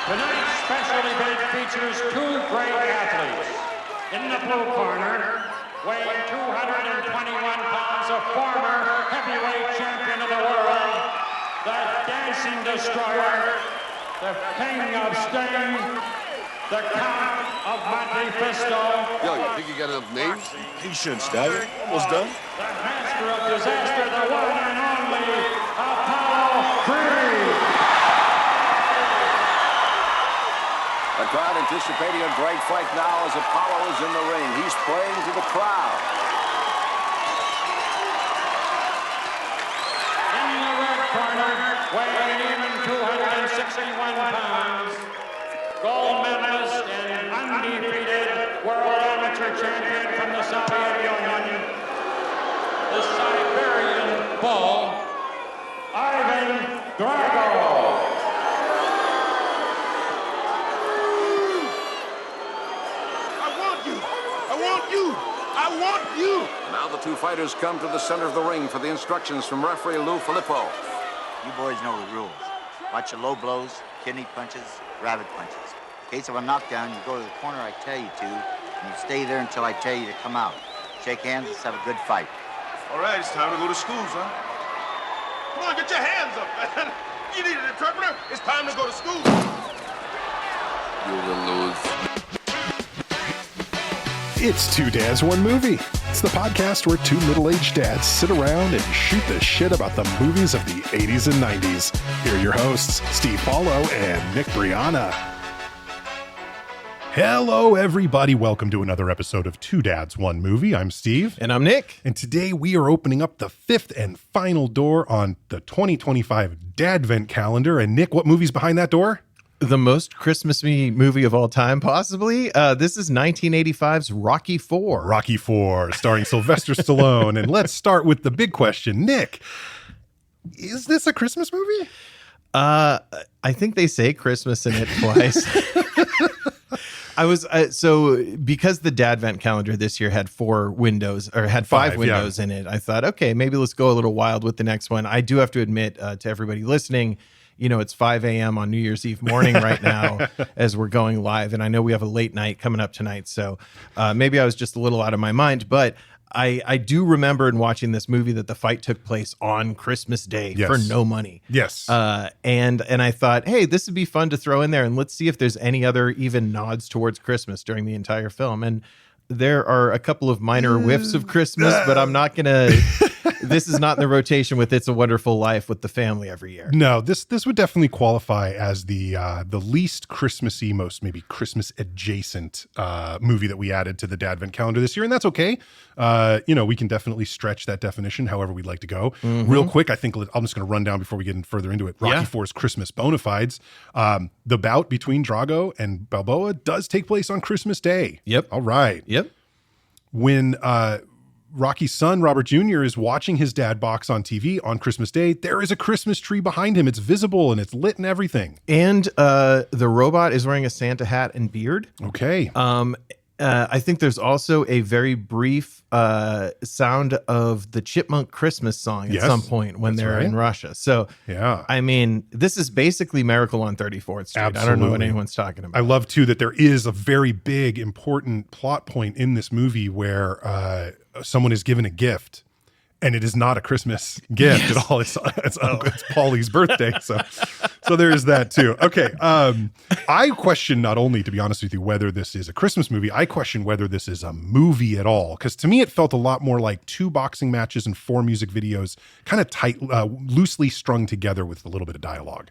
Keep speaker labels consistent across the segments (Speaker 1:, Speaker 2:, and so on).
Speaker 1: Tonight's special event features two great athletes. In the blue corner, weighing 221 pounds, a former heavyweight champion of the world, the dancing destroyer, the king of Sting, the Count of Monte Cristo.
Speaker 2: Yo, you think you got enough names?
Speaker 3: Patience, Daddy. Almost done.
Speaker 1: The master of disaster, the one and only Apollo Creed.
Speaker 4: The crowd anticipating a great fight now as Apollo is in the ring. He's playing to the crowd.
Speaker 1: In the red corner, weighing even 261 pounds, gold medalist and undefeated world amateur champion from the Soviet Union, the Siberian Bull, Ivan Drago.
Speaker 3: I want you!
Speaker 4: Now the two fighters come to the center of the ring for the instructions from referee Lou Filippo.
Speaker 5: You boys know the rules. Watch your low blows, kidney punches, rabbit punches. In case of a knockdown, you go to the corner I tell you to, and you stay there until I tell you to come out. Shake hands, let's have a good fight.
Speaker 3: All right, it's time to go to school, son. Come on, get your hands up, man. You need an interpreter? It's time to go to school.
Speaker 2: You will lose.
Speaker 6: It's Two Dads, One Movie. It's the podcast where two middle-aged dads sit around and shoot the shit about the movies of the 80s and 90s. Here are your hosts, Steve Paulo and Nick Brianna. Hello, everybody. Welcome to another episode of Two Dads, One Movie. I'm Steve.
Speaker 7: And I'm Nick.
Speaker 6: And today we are opening up the fifth and final door on the 2025 Dadvent Calendar. And Nick, what movie's behind that door?
Speaker 7: The most Christmassy movie of all time, possibly. This is 1985's Rocky IV.
Speaker 6: Rocky IV, starring Sylvester Stallone. And let's start with the big question. Nick, is this a Christmas movie?
Speaker 7: I think they say Christmas in it twice. So because the Dadvent calendar this year had five windows in it, I thought, okay, maybe let's go a little wild with the next one. I do have to admit to everybody listening, you know, it's 5 a.m. on New Year's Eve morning right now as we're going live. And I know we have a late night coming up tonight. So maybe I was just a little out of my mind. But I do remember in watching this movie that the fight took place on Christmas Day for no money.
Speaker 6: Yes.
Speaker 7: And I thought, hey, this would be fun to throw in there. And let's see if there's any other even nods towards Christmas during the entire film. And there are a couple of minor whiffs of Christmas, but I'm not going to... This is not in the rotation with It's a Wonderful Life with the family every year.
Speaker 6: No, this would definitely qualify as the least Christmassy, most maybe Christmas adjacent movie that we added to the Dadvent calendar this year, and that's okay. We can definitely stretch that definition however we'd like to go. Mm-hmm. Real quick, I think I'm just going to run down before we get further into it. Rocky IV's Christmas bonafides. The bout between Drago and Balboa does take place on Christmas Day.
Speaker 7: Yep.
Speaker 6: All right.
Speaker 7: Yep.
Speaker 6: When Rocky's son, Robert Jr., is watching his dad box on TV on Christmas Day, there is a Christmas tree behind him. It's visible and it's lit and everything.
Speaker 7: And the robot is wearing a Santa hat and beard.
Speaker 6: Okay.
Speaker 7: I think there's also a very brief sound of the Chipmunk Christmas song at some point when they're in Russia. So,
Speaker 6: yeah,
Speaker 7: I mean, this is basically Miracle on 34th Street.
Speaker 6: Absolutely.
Speaker 7: I don't know what anyone's talking about.
Speaker 6: I love, too, that there is a very big, important plot point in this movie where someone is given a gift. And it is not a Christmas gift at all. It's Paulie's birthday. So there is that too. Okay. I question not only, to be honest with you, whether this is a Christmas movie, I question whether this is a movie at all. Because to me, it felt a lot more like 2 boxing matches and 4 music videos, kind of tight, loosely strung together with a little bit of dialogue.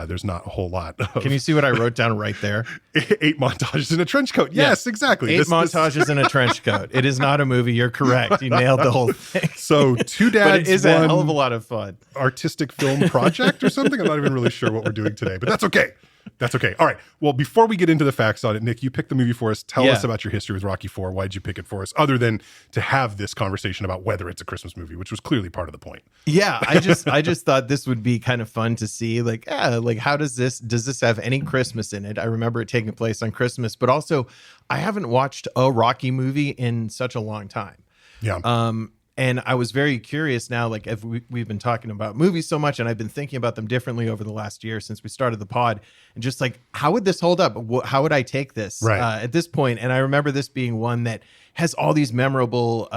Speaker 6: There's not a whole lot.
Speaker 7: Can you see what I wrote down right there?
Speaker 6: 8 montages in a trench coat. Yes, exactly.
Speaker 7: 8 montages in a trench coat. It is not a movie. You're correct. You nailed the whole thing.
Speaker 6: So Two Dads,
Speaker 7: but it is a hell of a lot of fun.
Speaker 6: Artistic film project or something. I'm not even really sure what we're doing today, but that's okay. That's okay. All right. Well, before we get into the facts on it, Nick, you picked the movie for us. Tell us about your history with Rocky IV. Why did you pick it for us, other than to have this conversation about whether it's a Christmas movie, which was clearly part of the point?
Speaker 7: Yeah, I just thought this would be kind of fun to see. Like how does this have any Christmas in it? I remember it taking place on Christmas, but also I haven't watched a Rocky movie in such a long time.
Speaker 6: Yeah.
Speaker 7: And I was very curious now, like if we've been talking about movies so much, and I've been thinking about them differently over the last year since we started the pod, and just like, how would this hold up? How would I take this at this point? And I remember this being one that has all these memorable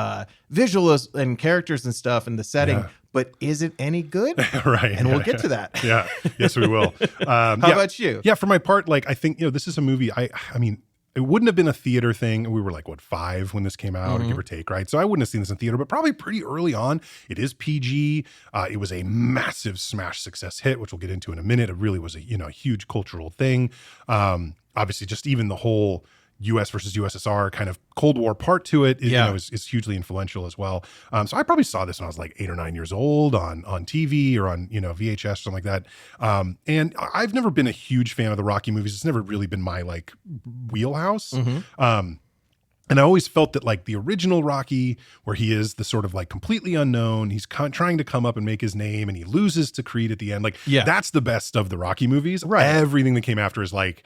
Speaker 7: visuals and characters and stuff in the setting, but is it any good?
Speaker 6: Right.
Speaker 7: And we'll get to that.
Speaker 6: Yeah. Yes, we will.
Speaker 7: How about you?
Speaker 6: Yeah, for my part, like, I think, this is a movie, I mean, it wouldn't have been a theater thing. We were like, 5 when this came out, give or take, right? So I wouldn't have seen this in theater, but probably pretty early on. It is PG. It was a massive smash success hit, which we'll get into in a minute. It really was a huge cultural thing. Obviously, just even the whole U.S. versus USSR kind of Cold War part to it, is hugely influential as well. So I probably saw this when I was like 8 or 9 years old on TV or on VHS or something like that. And I've never been a huge fan of the Rocky movies. It's never really been my like wheelhouse. And I always felt that like the original Rocky, where he is the sort of like completely unknown, he's trying to come up and make his name, and he loses to Creed at the end. Like that's the best of the Rocky movies. Right. Everything that came after is like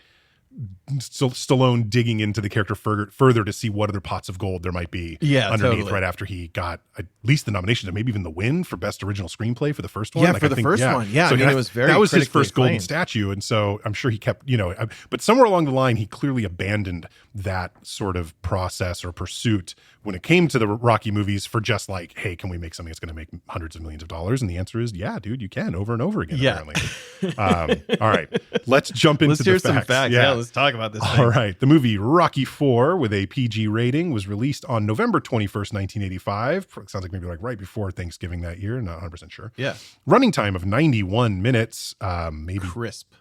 Speaker 6: Stallone digging into the character further to see what other pots of gold there might be underneath right after he got at least the nomination and maybe even the win for best original screenplay for the first one.
Speaker 7: Yeah, like, for the first one. Yeah,
Speaker 6: so
Speaker 7: I mean, it was very
Speaker 6: that was his first
Speaker 7: acclaimed.
Speaker 6: golden statue. And so I'm sure he kept, but somewhere along the line, he clearly abandoned that sort of process or pursuit when it came to the Rocky movies for just like, hey, can we make something that's going to make hundreds of millions of dollars? And the answer is, yeah, dude, you can over and over again. Apparently. All right, let's jump into
Speaker 7: hear
Speaker 6: the facts.
Speaker 7: Some facts. Yeah, let's talk about this thing.
Speaker 6: All right. The movie Rocky IV with a PG rating was released on November 21st, 1985. Sounds like maybe like right before Thanksgiving that year. Not 100% sure.
Speaker 7: Yeah.
Speaker 6: Running time of 91 minutes. Maybe
Speaker 7: crisp.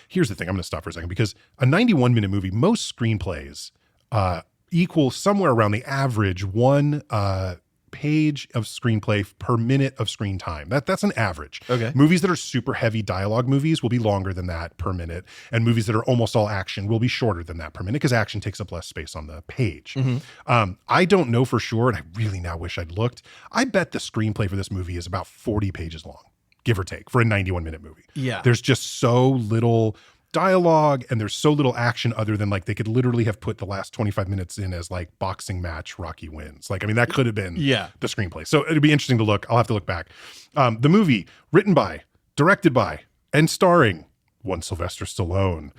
Speaker 6: Here's the thing. I'm going to stop for a second because a 91-minute movie, most screenplays equal somewhere around the average one page of screenplay per minute of screen time. That's an average.
Speaker 7: Okay.
Speaker 6: Movies that are super heavy dialogue movies will be longer than that per minute, and movies that are almost all action will be shorter than that per minute because action takes up less space on the page. I don't know for sure, and I really now wish I'd looked. I bet the screenplay for this movie is about 40 pages long, give or take, for a 91-minute movie.
Speaker 7: Yeah.
Speaker 6: There's just so little dialogue and there's so little action other than like they could literally have put the last 25 minutes in as like boxing match Rocky wins. Like, I mean, that could have been the screenplay. So it'd be interesting to look. I'll have to look back. The movie written by, directed by, and starring one Sylvester Stallone,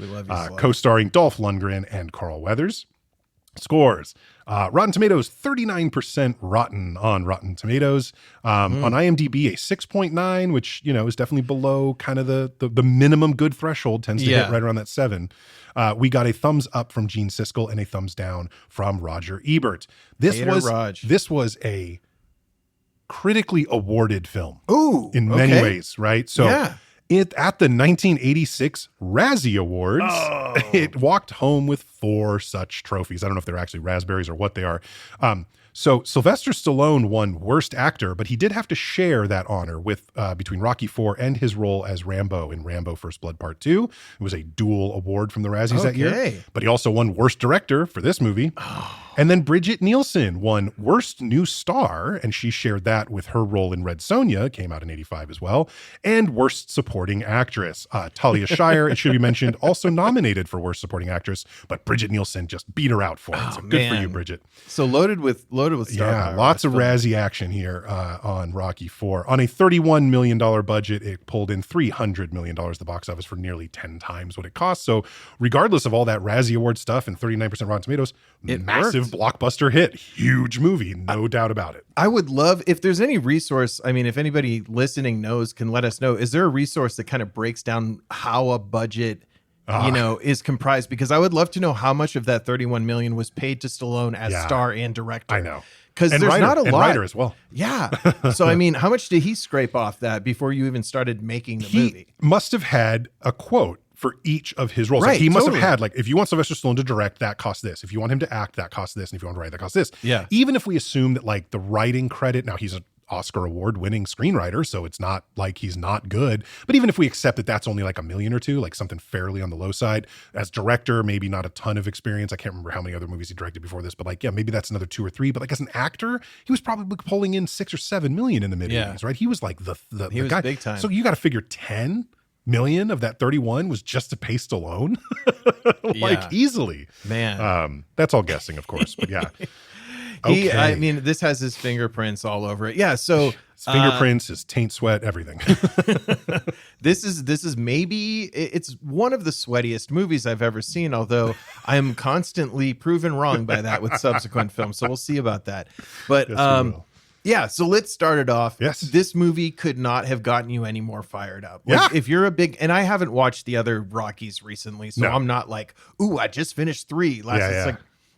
Speaker 6: co-starring Dolph Lundgren and Carl Weathers. Scores. Rotten Tomatoes, 39% rotten on Rotten Tomatoes. On IMDb, a 6.9, which, is definitely below kind of the minimum good threshold, tends to hit right around that 7. We got a thumbs up from Gene Siskel and a thumbs down from Roger Ebert. This was a critically awarded film.
Speaker 7: Ooh,
Speaker 6: in many ways, right? So at the 1986 Razzie Awards, it walked home with 4 such trophies. I don't know if they're actually raspberries or what they are. So Sylvester Stallone won Worst Actor, but he did have to share that honor with between Rocky IV and his role as Rambo in Rambo First Blood Part 2. It was a dual award from the Razzies that year. But he also won Worst Director for this movie. And then Bridget Nielsen won Worst New Star, and she shared that with her role in Red Sonja, came out in 85 as well, and Worst Supporting Actress. Talia Shire, it should be mentioned, also nominated for Worst Supporting Actress, but Bridget Nielsen just beat her out for it. So good for you, Bridget.
Speaker 7: So loaded with star power.
Speaker 6: Lots of Razzie action here on Rocky IV. On a $31 million budget, it pulled in $300 million at the box office for nearly 10 times what it cost. So regardless of all that Razzie Award stuff and 39% Rotten Tomatoes, massive blockbuster hit, huge movie, no doubt about it.
Speaker 7: I would love if there's any resource. I mean, if anybody listening knows, can let us know. Is there a resource that kind of breaks down how a budget, is comprised? Because I would love to know how much of that 31 million was paid to Stallone as star and director.
Speaker 6: I know.
Speaker 7: Because there's
Speaker 6: writer,
Speaker 7: not a lot.
Speaker 6: And writer as well.
Speaker 7: Yeah. So, I mean, how much did he scrape off that before you even started making the movie?
Speaker 6: Must have had a quote for each of his roles.
Speaker 7: Right,
Speaker 6: like he must have had, like, if you want Sylvester Stallone to direct, that costs this. If you want him to act, that costs this. And if you want to write, that costs this.
Speaker 7: Yeah.
Speaker 6: Even if we assume that, like, the writing credit, now he's an Oscar award winning screenwriter, so it's not like he's not good. But even if we accept that that's only like $1 million or $2 million, like something fairly on the low side, as director, maybe not a ton of experience. I can't remember how many other movies he directed before this, but like, yeah, maybe that's another 2 or 3. But like as an actor, he was probably pulling in $6 or $7 million in the mid 80s, right? He was like the guy.
Speaker 7: Big time.
Speaker 6: So you got to figure 10 million of that 31 was just to pay Stallone, like easily,
Speaker 7: man.
Speaker 6: That's all guessing, of course, but yeah. Okay.
Speaker 7: I mean, this has his fingerprints all over it. Yeah. So
Speaker 6: his fingerprints, his taint sweat, everything.
Speaker 7: this is maybe it's one of the sweatiest movies I've ever seen, although I am constantly proven wrong by that with subsequent films. So we'll see about that. But
Speaker 6: Yes, we will.
Speaker 7: yeah, so let's start it off.
Speaker 6: Yes.
Speaker 7: This movie could not have gotten you any more fired up.
Speaker 6: Yeah.
Speaker 7: If you're a big, and I haven't watched the other Rockies recently, so
Speaker 6: No.
Speaker 7: I'm not like, ooh, I just finished 3 last.
Speaker 6: Yeah,
Speaker 7: It's
Speaker 6: yeah.
Speaker 7: like,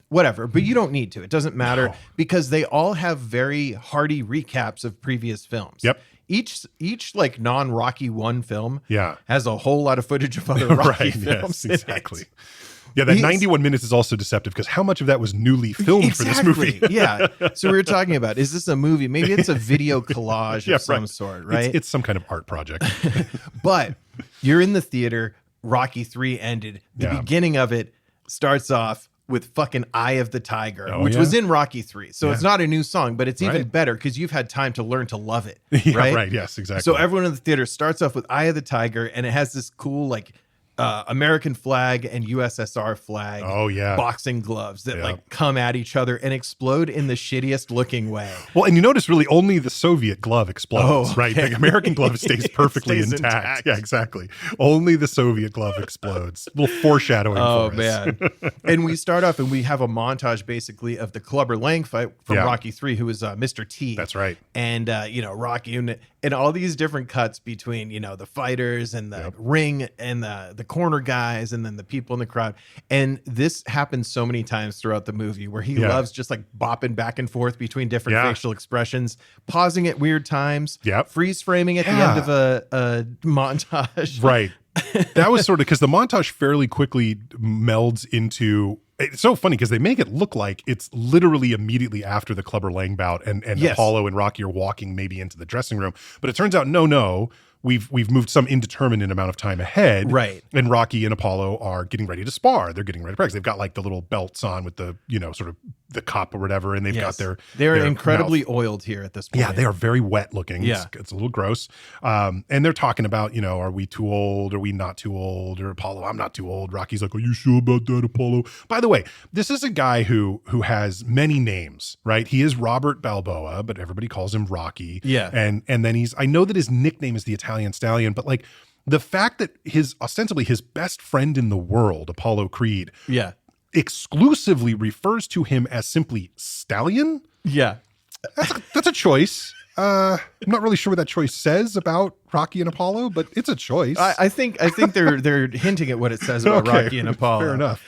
Speaker 7: whatever, but you don't need to. It doesn't matter because they all have very hearty recaps of previous films.
Speaker 6: Yep.
Speaker 7: Each like non-Rocky 1 film
Speaker 6: Yeah.
Speaker 7: has a whole lot of footage of other Rocky
Speaker 6: Right.
Speaker 7: films.
Speaker 6: Yes,
Speaker 7: in it.
Speaker 6: exactly. Yeah, that 91 minutes is also deceptive because how much of that was newly filmed for this movie?
Speaker 7: Yeah. So we were talking about, is this a movie? Maybe it's a video collage of some sort, right?
Speaker 6: It's some kind of art project.
Speaker 7: But you're in the theater. Rocky 3 ended. The
Speaker 6: Yeah.
Speaker 7: beginning of it starts off with fucking Eye of the Tiger,
Speaker 6: Oh,
Speaker 7: which
Speaker 6: yeah?
Speaker 7: was in Rocky 3. So it's
Speaker 6: Yeah.
Speaker 7: not a new song, but it's even
Speaker 6: Right.
Speaker 7: better because you've had time to learn to love it.
Speaker 6: Yeah,
Speaker 7: right?
Speaker 6: right. Yes, exactly.
Speaker 7: So everyone in the theater starts off with Eye of the Tiger, and it has this cool like American flag and USSR flag
Speaker 6: Oh, yeah.
Speaker 7: boxing gloves that
Speaker 6: Yeah.
Speaker 7: like come at each other and explode in the shittiest looking way.
Speaker 6: Well, and you notice really only the Soviet glove explodes,
Speaker 7: Oh,
Speaker 6: right?
Speaker 7: okay.
Speaker 6: The American glove stays perfectly
Speaker 7: Stays
Speaker 6: intact.
Speaker 7: intact.
Speaker 6: Yeah, exactly. Only the Soviet glove explodes. A little foreshadowing
Speaker 7: Oh
Speaker 6: for us.
Speaker 7: man. And we start off and we have a montage basically of the Clubber Lang fight from
Speaker 6: Yeah.
Speaker 7: Rocky 3, who is Mr. T.
Speaker 6: That's right.
Speaker 7: And Rocky and all these different cuts between the fighters and the ring and the corner guys and then the people in the crowd. And this happens so many times throughout the movie where he
Speaker 6: Yeah.
Speaker 7: loves just like bopping back and forth between different
Speaker 6: Yeah.
Speaker 7: facial expressions, pausing at weird times,
Speaker 6: Yep.
Speaker 7: freeze framing at the
Speaker 6: Yeah.
Speaker 7: end of a montage.
Speaker 6: Right. That was sort of because the montage fairly quickly melds into. It's so funny because they make it look like it's literally immediately after the Clubber Lang bout and
Speaker 7: Yes.
Speaker 6: Apollo and Rocky are walking maybe into the dressing room. But it turns out, no. We've moved some indeterminate amount of time ahead.
Speaker 7: Right.
Speaker 6: And Rocky and Apollo are getting ready to spar. They're getting ready to practice. They've got like the little belts on with the, sort of the cup or whatever. And they've got
Speaker 7: They're
Speaker 6: their
Speaker 7: incredibly
Speaker 6: mouth.
Speaker 7: oiled here at this point.
Speaker 6: Yeah, they are very wet looking.
Speaker 7: Yeah.
Speaker 6: It's a little gross. And they're talking about, are we too old? Are we not too old? Or Apollo, I'm not too old. Rocky's like, are you sure about that, Apollo? By the way, this is a guy who has many names, right? He is Robert Balboa, but everybody calls him Rocky.
Speaker 7: Yeah.
Speaker 6: And then I know that his nickname is the Italian Stallion, but like the fact that ostensibly his best friend in the world, Apollo Creed,
Speaker 7: Yeah.
Speaker 6: exclusively refers to him as simply Stallion.
Speaker 7: Yeah.
Speaker 6: That's a choice. I'm not really sure what that choice says about Rocky and Apollo, but it's a choice.
Speaker 7: I think they're hinting at what it says about
Speaker 6: Okay,
Speaker 7: Rocky and Apollo.
Speaker 6: fair enough.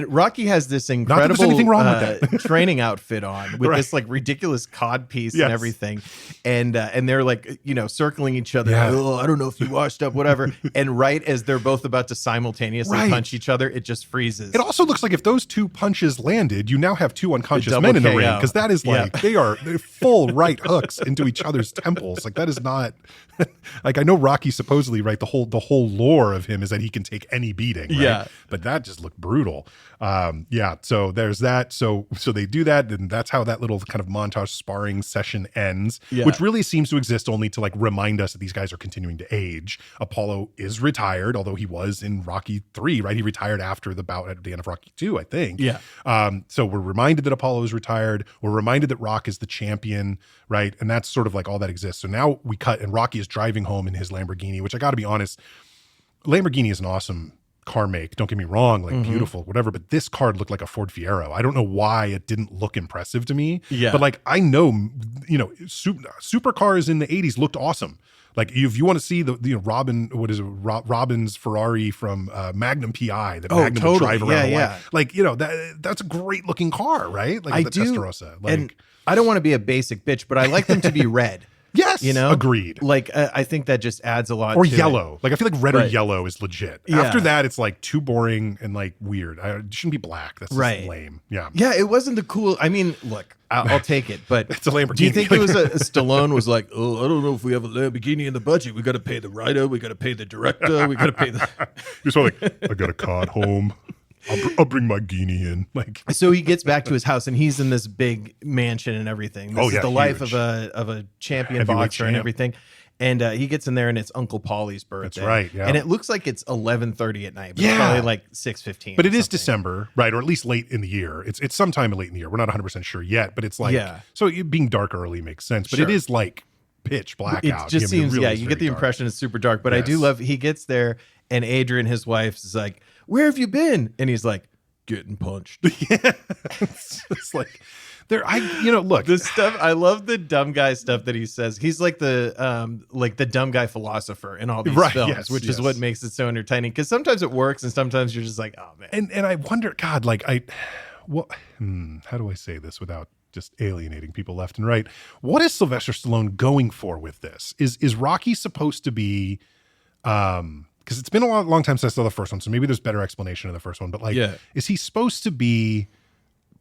Speaker 7: Rocky has this
Speaker 6: that
Speaker 7: incredible
Speaker 6: there's anything wrong with that.
Speaker 7: training outfit on with
Speaker 6: Right.
Speaker 7: this like ridiculous cod piece
Speaker 6: Yes.
Speaker 7: and everything, and they're like circling each other.
Speaker 6: Yeah.
Speaker 7: Oh, I don't know if you washed up, whatever. And right as they're both about to simultaneously
Speaker 6: Right.
Speaker 7: punch each other, it just freezes.
Speaker 6: It also looks like if those two punches landed, you now have two unconscious
Speaker 7: double
Speaker 6: men in the
Speaker 7: KO.
Speaker 6: ring because that is like
Speaker 7: Yeah.
Speaker 6: they're full right hooks into each other's temples. Like that is not like I know Rocky supposedly right the whole lore of him is that he can take any beating. Right?
Speaker 7: Yeah.
Speaker 6: But that just looked brutal. So there's that. So they do that, and that's how that little kind of montage sparring session ends,
Speaker 7: Yeah.
Speaker 6: which really seems to exist only to like remind us that these guys are continuing to age. Apollo is retired, although he was in Rocky 3, right? He retired after the bout at the end of Rocky 2, I think.
Speaker 7: Yeah.
Speaker 6: So we're reminded that Apollo is retired. We're reminded that Rock is the champion, right? And that's sort of like all that exists. So now we cut, and Rocky is driving home in his Lamborghini, which I got to be honest, Lamborghini is an awesome car make. Don't get me wrong, like beautiful, whatever. But this car looked like a Ford Fiero. I don't know why it didn't look impressive to me.
Speaker 7: Yeah.
Speaker 6: But like I know, supercars in the 80s looked awesome. Like if you want to see the Robin's Ferrari from Magnum PI that Magnum would
Speaker 7: totally.
Speaker 6: drive around.
Speaker 7: Yeah,
Speaker 6: Hawaii. Like that's a great looking car, right? Like
Speaker 7: I
Speaker 6: the
Speaker 7: do,
Speaker 6: Testarossa. Like,
Speaker 7: and I don't want to be a basic bitch, but I like them to be red.
Speaker 6: yes, agreed.
Speaker 7: Like I think that just adds a lot.
Speaker 6: Or
Speaker 7: to
Speaker 6: yellow.
Speaker 7: it.
Speaker 6: Like I feel like red or
Speaker 7: Right.
Speaker 6: yellow is legit.
Speaker 7: Yeah.
Speaker 6: After that, it's like too boring and like weird. It shouldn't be black. That's just
Speaker 7: Right.
Speaker 6: lame. Yeah.
Speaker 7: Yeah, it wasn't the cool. I mean, look, I'll take it, but
Speaker 6: It's a Lamborghini.
Speaker 7: do you think it was Stallone was like, oh, I don't know if we have a Lamborghini in the budget. We got to pay the writer, we got to pay the director, we got to pay the.
Speaker 6: You're sort of like, I got a card home. I'll bring my guinea in. Like,
Speaker 7: So he gets back to his house and he's in this big mansion and everything. This is the life
Speaker 6: huge.
Speaker 7: of a champion
Speaker 6: Heavyweight
Speaker 7: boxer and
Speaker 6: champ.
Speaker 7: everything. And he gets in there, and it's Uncle Paulie's birthday.
Speaker 6: That's right, yeah.
Speaker 7: And it looks like it's 11:30 at night, but
Speaker 6: Yeah.
Speaker 7: it's probably like 6:15.
Speaker 6: But it is December, right? Or at least late in the year. It's sometime late in the year. We're not 100% sure yet, but it's like, so it being dark early makes sense. But it is like pitch black
Speaker 7: It
Speaker 6: out.
Speaker 7: just seems,
Speaker 6: really
Speaker 7: you get the
Speaker 6: dark.
Speaker 7: impression it's super dark. But I do love, he gets there, and Adrian, his wife, is like, "Where have you been?" And he's like, "Getting punched."
Speaker 6: Yeah. It's like, look,
Speaker 7: The stuff, I love the dumb guy stuff that he says. He's like the dumb guy philosopher in all these films, which is what makes it so entertaining. Because sometimes it works, and sometimes you're just like, oh man.
Speaker 6: And I wonder, God, like how do I say this without just alienating people left and right? What is Sylvester Stallone going for with this? Is Rocky supposed to be, because it's been a long time since I saw the first one, so maybe there's better explanation of the first one. But is he supposed to be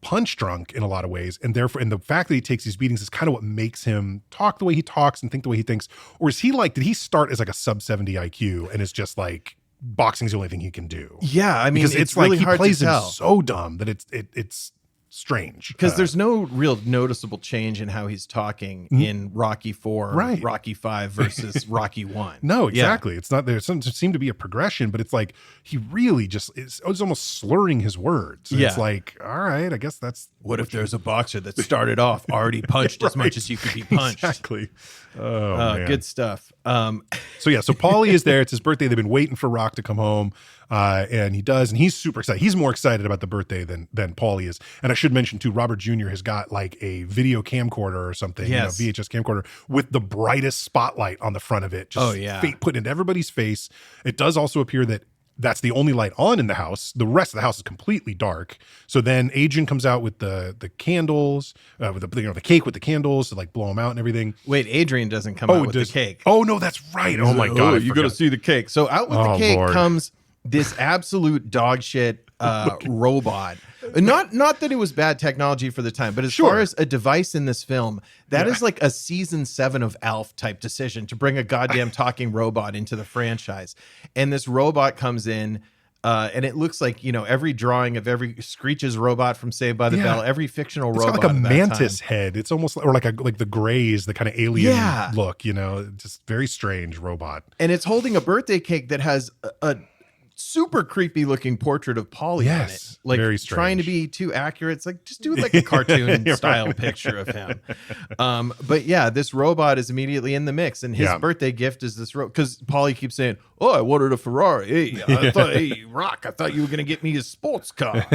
Speaker 6: punch drunk in a lot of ways, and therefore, and the fact that he takes these beatings is kind of what makes him talk the way he talks and think the way he thinks? Or is he like, did he start as like a sub 70 IQ and is just like boxing's the only thing he can do?
Speaker 7: Yeah, I mean,
Speaker 6: because
Speaker 7: it's
Speaker 6: like
Speaker 7: really
Speaker 6: he
Speaker 7: hard
Speaker 6: plays
Speaker 7: to tell.
Speaker 6: him so dumb that it's strange,
Speaker 7: because there's no real noticeable change in how he's talking in Rocky 4, Rocky 5 versus Rocky 1.
Speaker 6: No, exactly. It's not, there seem to be a progression, but it's like he really just is almost slurring his words. And it's like, all right, I guess that's
Speaker 7: what if there's a boxer that started off already punched as much as you could be punched.
Speaker 6: Exactly. Oh, man.
Speaker 7: Good stuff.
Speaker 6: So Paulie is there. It's his birthday. They've been waiting for Rock to come home. And he does, and he's super excited. He's more excited about the birthday than Paulie is. And I should mention too, Robert Jr. has got like a video camcorder or something, VHS camcorder with the brightest spotlight on the front of it. Just put into everybody's face. It does also appear that that's the only light on in the house. The rest of the house is completely dark. So then Adrian comes out with the candles, with the cake with the candles to like blow them out and everything.
Speaker 7: Wait, Adrian doesn't come out with the cake.
Speaker 6: Oh no, that's right. Oh my God.
Speaker 7: You got to see the cake. So out with the cake comes this absolute dog shit robot. Not that it was bad technology for the time, but as far as a device in this film, that is like a season 7 of Alf type decision to bring a goddamn talking robot into the franchise. And this robot comes in, and it looks like, every drawing of every Screech's robot from Saved by the Bell, every fictional robot.
Speaker 6: It's got like a mantis head. It's almost like the Greys, the kind of alien look, just very strange robot.
Speaker 7: And it's holding a birthday cake that has a super creepy looking portrait of Paulie on it. Like
Speaker 6: very strange.
Speaker 7: Trying to be too accurate. It's like, just do like a cartoon style picture of him. But yeah, this robot is immediately in the mix, and his birthday gift is this because Paulie keeps saying, "Oh, I wanted a Ferrari. Hey, Rock, I thought you were going to get me a sports car."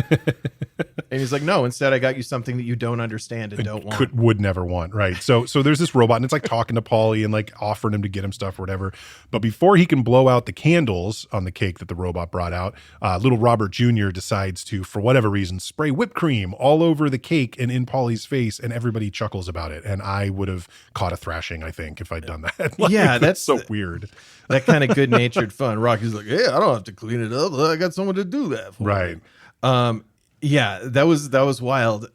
Speaker 7: And he's like, "No, instead I got you something that you don't understand and don't want."
Speaker 6: Would never want, right? So there's this robot, and it's like talking to Paulie and like offering him to get him stuff or whatever. But before he can blow out the candles on the cake that the robot brought out, little Robert Jr. decides to, for whatever reason, spray whipped cream all over the cake and in Paulie's face, and everybody chuckles about it. And I would have caught a thrashing, I think, if I'd done that. That's so weird.
Speaker 7: That kind of good-natured fun. Rocky's like, "Hey, I don't have to clean it up. I got someone to do that for me." Yeah, that was wild.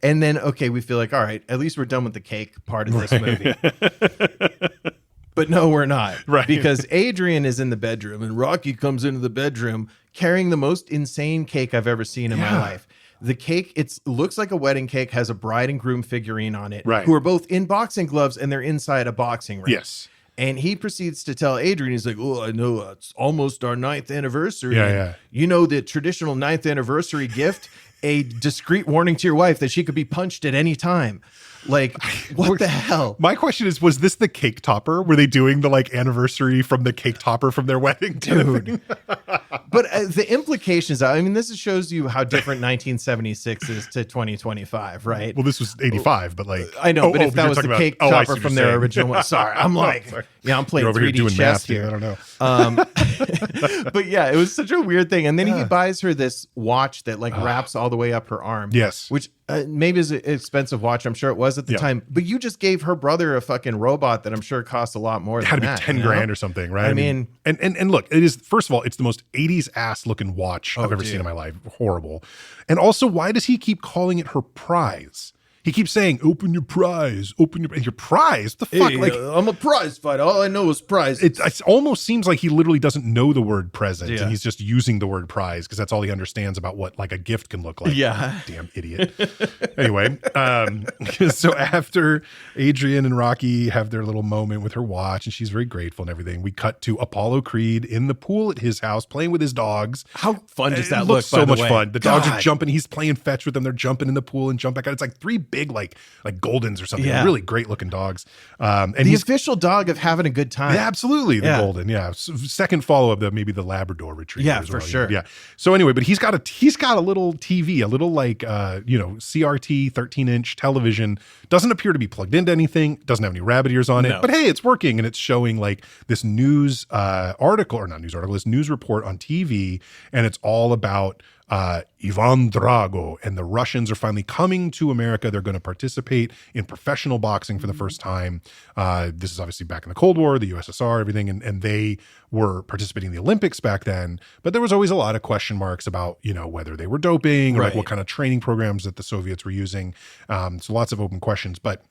Speaker 7: And then, we feel like, all right, at least we're done with the cake part of this movie. But no, we're not.
Speaker 6: Right.
Speaker 7: Because Adrian is in the bedroom, and Rocky comes into the bedroom carrying the most insane cake I've ever seen in my life. The cake, it looks like a wedding cake, has a bride and groom figurine on it, who are both in boxing gloves, and they're inside a boxing ring.
Speaker 6: Yes.
Speaker 7: And he proceeds to tell Adrian, he's like, "Oh, I know it's almost our 9th anniversary.
Speaker 6: Yeah.
Speaker 7: You know, the traditional 9th anniversary gift, a discreet warning to your wife that she could be punched at any time." Like, what the hell?
Speaker 6: My question is, was this the cake topper? Were they doing the like anniversary from the cake topper from their wedding?
Speaker 7: Dude. But the implications, I mean, this shows you how different 1976 is to 2025, right?
Speaker 6: Well, this was 85, but like,
Speaker 7: I know, but if that was the cake topper from their original one, sorry, I'm like, I'm playing 3D chess here.
Speaker 6: I don't know.
Speaker 7: But yeah, it was such a weird thing. And then he buys her this watch that like wraps all the way up her arm.
Speaker 6: Yes.
Speaker 7: Which maybe is an expensive watch. I'm sure it was at the time. But you just gave her brother a fucking robot that I'm sure costs a lot more. It
Speaker 6: had to be 10 grand or something, right?
Speaker 7: I mean,
Speaker 6: and look, it is, first of all, it's the most 80s ass looking watch I've ever seen in my life. Horrible. And also, why does he keep calling it her prize? He keeps saying, "Open your prize, your prize." What the fuck?
Speaker 7: Hey,
Speaker 6: like,
Speaker 7: I'm a prize fighter. All I know is prize.
Speaker 6: it almost seems like he literally doesn't know the word present,
Speaker 7: Yeah.
Speaker 6: and he's just using the word prize because that's all he understands about what like a gift can look like.
Speaker 7: Yeah.
Speaker 6: Damn idiot. Anyway, so after Adrian and Rocky have their little moment with her watch, and she's very grateful and everything, we cut to Apollo Creed in the pool at his house playing with his dogs.
Speaker 7: How fun does that
Speaker 6: It
Speaker 7: look?
Speaker 6: looks so
Speaker 7: by the
Speaker 6: much
Speaker 7: way?
Speaker 6: fun. The dogs are
Speaker 7: God.
Speaker 6: jumping. He's playing fetch with them. They're jumping in the pool and jump back out. It's like 3 big like Goldens or something.
Speaker 7: Yeah.
Speaker 6: Really great looking dogs. And
Speaker 7: The
Speaker 6: he's
Speaker 7: official dog of having a good time.
Speaker 6: yeah, absolutely the
Speaker 7: Yeah.
Speaker 6: Golden. Yeah, second follow up, maybe the Labrador Retriever.
Speaker 7: Yeah,
Speaker 6: as
Speaker 7: for
Speaker 6: well.
Speaker 7: sure.
Speaker 6: Yeah. So anyway, but he's got a little TV, a little like CRT 13-inch television. Doesn't appear to be plugged into anything. Doesn't have any rabbit ears on it.
Speaker 7: No.
Speaker 6: But hey, it's working, and it's showing like this news article, or not news article, this news report on TV, and it's all about Ivan Drago, and the Russians are finally coming to America. They're going to participate in professional boxing for the first time. This is obviously back in the Cold War, the USSR, everything, and they were participating in the Olympics back then. But there was always a lot of question marks about whether they were doping or like
Speaker 7: Right.
Speaker 6: what kind of training programs that the Soviets were using. So lots of open questions, but.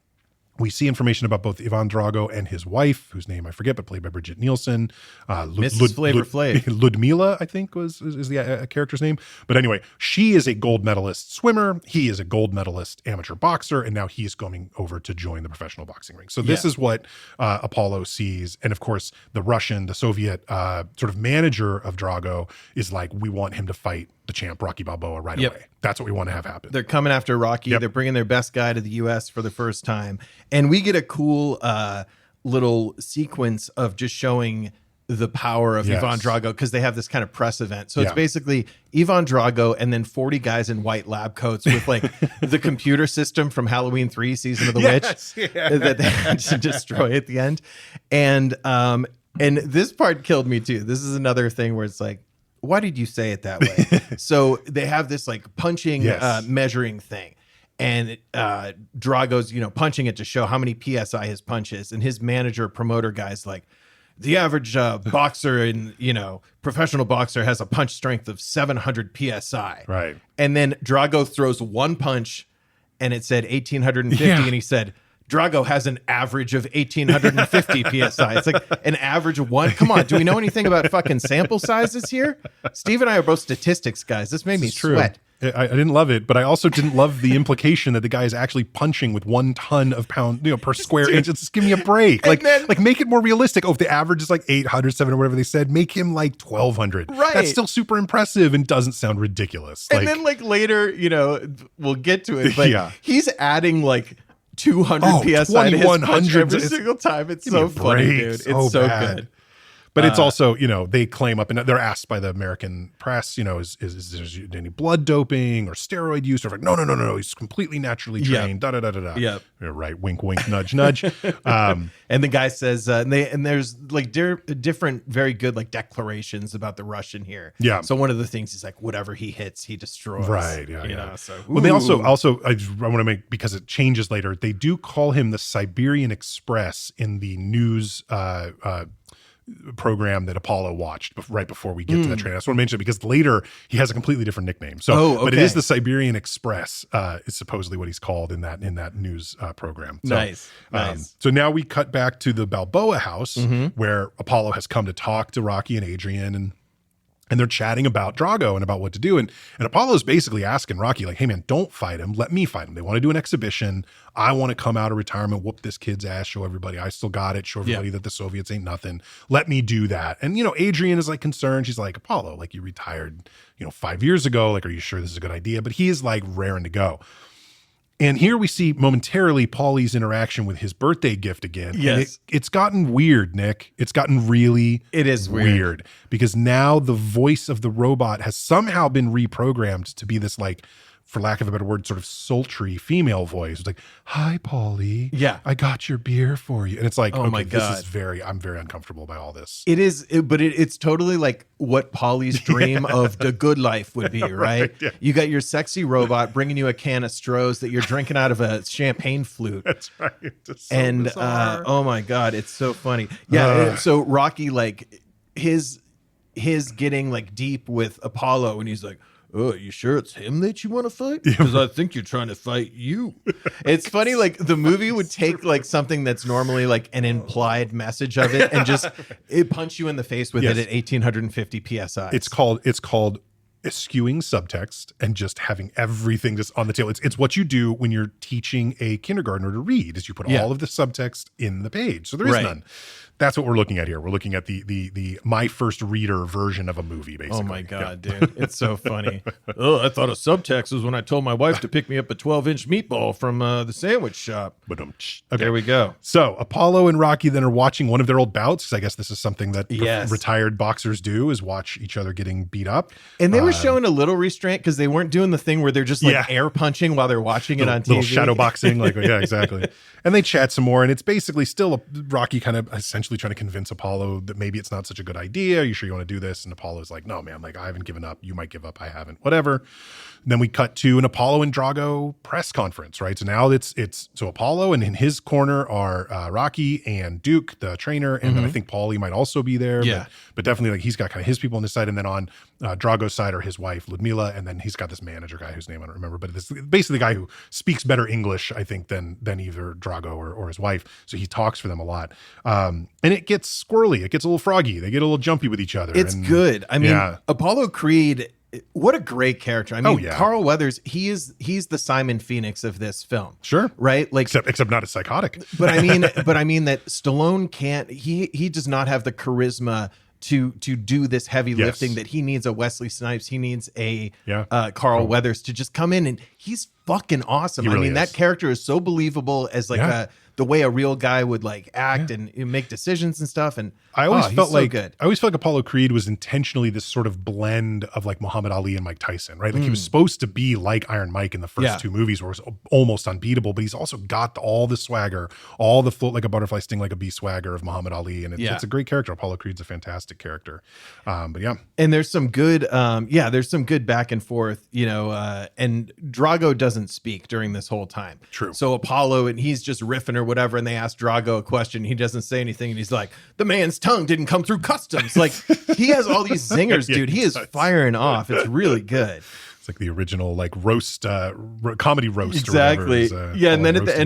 Speaker 6: We see information about both Ivan Drago and his wife, whose name I forget, but played by Bridget Nielsen.
Speaker 7: Mrs. Flavor Flav.
Speaker 6: Ludmila, I think, is the character's name. But anyway, she is a gold medalist swimmer. He is a gold medalist amateur boxer. And now he is going over to join the professional boxing ring. So this is what Apollo sees. And of course, the Soviet sort of manager of Drago is like, we want him to fight the champ Rocky Balboa right
Speaker 7: Yep.
Speaker 6: away. That's what we want to have happen.
Speaker 7: They're coming after Rocky.
Speaker 6: Yep.
Speaker 7: They're bringing their best guy to the U.S. for the first time. And we get a cool little sequence of just showing the power of
Speaker 6: Yes.
Speaker 7: Ivan Drago because they have this kind of press event. So it's
Speaker 6: Yeah.
Speaker 7: basically Ivan Drago and then 40 guys in white lab coats with like the computer system from Halloween 3 Season of the
Speaker 6: Yes,
Speaker 7: Witch
Speaker 6: yeah.
Speaker 7: that they had to destroy at the end. And this part killed me too. This is another thing where it's like, why did you say it that way? So they have this like punching
Speaker 6: Yes.
Speaker 7: measuring thing, and Drago's punching it to show how many psi his punch is, and his manager promoter guy's like, the average boxer in professional boxer has a punch strength of 700 psi.
Speaker 6: Right.
Speaker 7: And then Drago throws one punch, and it said 1850,
Speaker 6: Yeah.
Speaker 7: and he said, Drago has an average of 1,850 PSI. It's like an average of one. Come on. Do we know anything about fucking sample sizes here? Steve and I are both statistics guys. This made me
Speaker 6: It's true.
Speaker 7: sweat.
Speaker 6: I didn't love it, but I also didn't love the implication that the guy is actually punching with 1 ton of pound, per square inch. Just give me a break.
Speaker 7: And then-
Speaker 6: Like make it more realistic. Oh, if the average is like 800, 700, whatever they said, make him like 1,200.
Speaker 7: Right.
Speaker 6: That's still super impressive and doesn't sound ridiculous.
Speaker 7: And then later, we'll get to it, but
Speaker 6: Yeah.
Speaker 7: he's adding like 200
Speaker 6: Oh,
Speaker 7: PSI to his punch
Speaker 6: 2100.
Speaker 7: every
Speaker 6: It's-
Speaker 7: single time. It's
Speaker 6: give me
Speaker 7: so
Speaker 6: a
Speaker 7: funny,
Speaker 6: break.
Speaker 7: dude. It's
Speaker 6: So
Speaker 7: so
Speaker 6: bad.
Speaker 7: good.
Speaker 6: But it's also, they claim up and they're asked by the American press, is there any blood doping or steroid use? Or like, no, he's completely naturally
Speaker 7: Yep.
Speaker 6: trained. Da da da da da.
Speaker 7: Yep.
Speaker 6: Yeah, right. Wink, wink, nudge, nudge.
Speaker 7: And the guy says, and there's like different, very good like declarations about the Russian here.
Speaker 6: Yeah.
Speaker 7: So one of the things is like, whatever he hits, he destroys.
Speaker 6: Right. Yeah.
Speaker 7: So
Speaker 6: Well, they also
Speaker 7: ooh.
Speaker 6: I want to make, because it changes later, they do call him the Siberian Express in the news program that Apollo watched right before we get to that train. I just want to mention it because later he has a completely different nickname. So, but it is the Siberian Express is supposedly what he's called in that news program. So,
Speaker 7: Nice.
Speaker 6: So now we cut back to the Balboa house where Apollo has come to talk to Rocky and Adrian, and they're chatting about Drago and about what to do. And Apollo's basically asking Rocky, like, hey, man, don't fight him. Let me fight him. They want to do an exhibition. I want to come out of retirement, whoop this kid's ass, show everybody I still got it, show everybody that the Soviets ain't nothing. Let me do that. And, Adrian is like concerned. She's like, Apollo, like you retired, 5 years ago. Like, are you sure this is a good idea? But he is like raring to go. And here we see momentarily Paulie's interaction with his birthday gift again.
Speaker 7: Yes.
Speaker 6: And it's gotten weird, Nick. It's gotten really
Speaker 7: It is weird.
Speaker 6: because now the voice of the robot has somehow been reprogrammed to be this, like, for lack of a better word, sort of sultry female voice. It's like, hi, Paulie.
Speaker 7: Yeah.
Speaker 6: I got your beer for you. And it's like,
Speaker 7: Oh
Speaker 6: okay,
Speaker 7: my God.
Speaker 6: I'm very uncomfortable by all this.
Speaker 7: It is, but it's totally like what Paulie's dream of the good life would be, right?
Speaker 6: Yeah.
Speaker 7: You got your sexy robot bringing you a can of Strohs that you're drinking out of a champagne flute.
Speaker 6: That's right. It's so
Speaker 7: And
Speaker 6: bizarre.
Speaker 7: oh my God, it's so funny. Yeah. So Rocky, like his getting like deep with Apollo, and he's like, oh, you sure it's him that you want to fight? Because I think you're trying to fight you. It's funny, like the movie would take like something that's normally like an implied message of it and just it punch you in the face with it at 1850 psi.
Speaker 6: It's called eschewing subtext and just having everything just on the table. It's what you do when you're teaching a kindergartner to read, is you put all of the subtext in the page. So there is none. That's what we're looking at here. We're looking at the my first reader version of a movie, basically.
Speaker 7: Oh my God, dude. It's so funny. Oh, I thought a subtext was when I told my wife to pick me up a 12-inch meatball from the sandwich shop.
Speaker 6: Okay.
Speaker 7: There we go.
Speaker 6: So Apollo and Rocky then are watching one of their old bouts. I guess this is something that retired boxers do, is watch each other getting beat up.
Speaker 7: And they were showing a little restraint because they weren't doing the thing where they're just like air punching while they're watching it on TV.
Speaker 6: Little shadow boxing. Like, yeah, exactly. And they chat some more, and it's basically still Rocky kind of essentially trying to convince Apollo that maybe it's not such a good idea. Are you sure you want to do this? And Apollo's like, no, man, like I haven't given up. You might give up. I haven't. Whatever. And then we cut to an Apollo and Drago press conference, right? So now it's Apollo, and in his corner are Rocky and Duke, the trainer, and then I think Paulie might also be there.
Speaker 7: Yeah.
Speaker 6: But definitely like he's got kind of his people on his side, and then on Drago's side are his wife Ludmila, and then he's got this manager guy whose name I don't remember, but it's basically the guy who speaks better English, I think, than either Drago or his wife. So he talks for them a lot, and it gets squirrely, it gets a little froggy, they get a little jumpy with each other.
Speaker 7: It's good. I mean, Apollo Creed, what a great character. I mean, Carl Weathers, he's the Simon Phoenix of this film.
Speaker 6: Sure.
Speaker 7: Right? Like
Speaker 6: except not as psychotic.
Speaker 7: But I mean that Stallone can't, he does not have the charisma to do this heavy lifting that he needs. A Wesley Snipes, he needs a Carl Weathers to just come in, and he's fucking awesome.
Speaker 6: Really
Speaker 7: I mean, that character is so believable as like the way a real guy would like act and make decisions and stuff. And
Speaker 6: I always felt like
Speaker 7: good.
Speaker 6: I always felt like Apollo Creed was intentionally this sort of blend of like Muhammad Ali and Mike Tyson, right? Like he was supposed to be like Iron Mike in the first two movies, where it was almost unbeatable, but he's also got all the swagger, all the float like a butterfly, sting like a bee swagger of Muhammad Ali, and it's a great character. Apollo Creed's a fantastic character, but
Speaker 7: and there's some good, there's some good back and forth, and Drago doesn't speak during this whole time.
Speaker 6: True.
Speaker 7: So Apollo, and he's just riffing or whatever, and they ask Drago a question, he doesn't say anything, and he's like, the man's tongue didn't come through customs. Like he has all these zingers, dude. He is firing off. It's really good.
Speaker 6: It's like the original like roast, comedy roast.
Speaker 7: Exactly.
Speaker 6: Or whatever,
Speaker 7: and then at the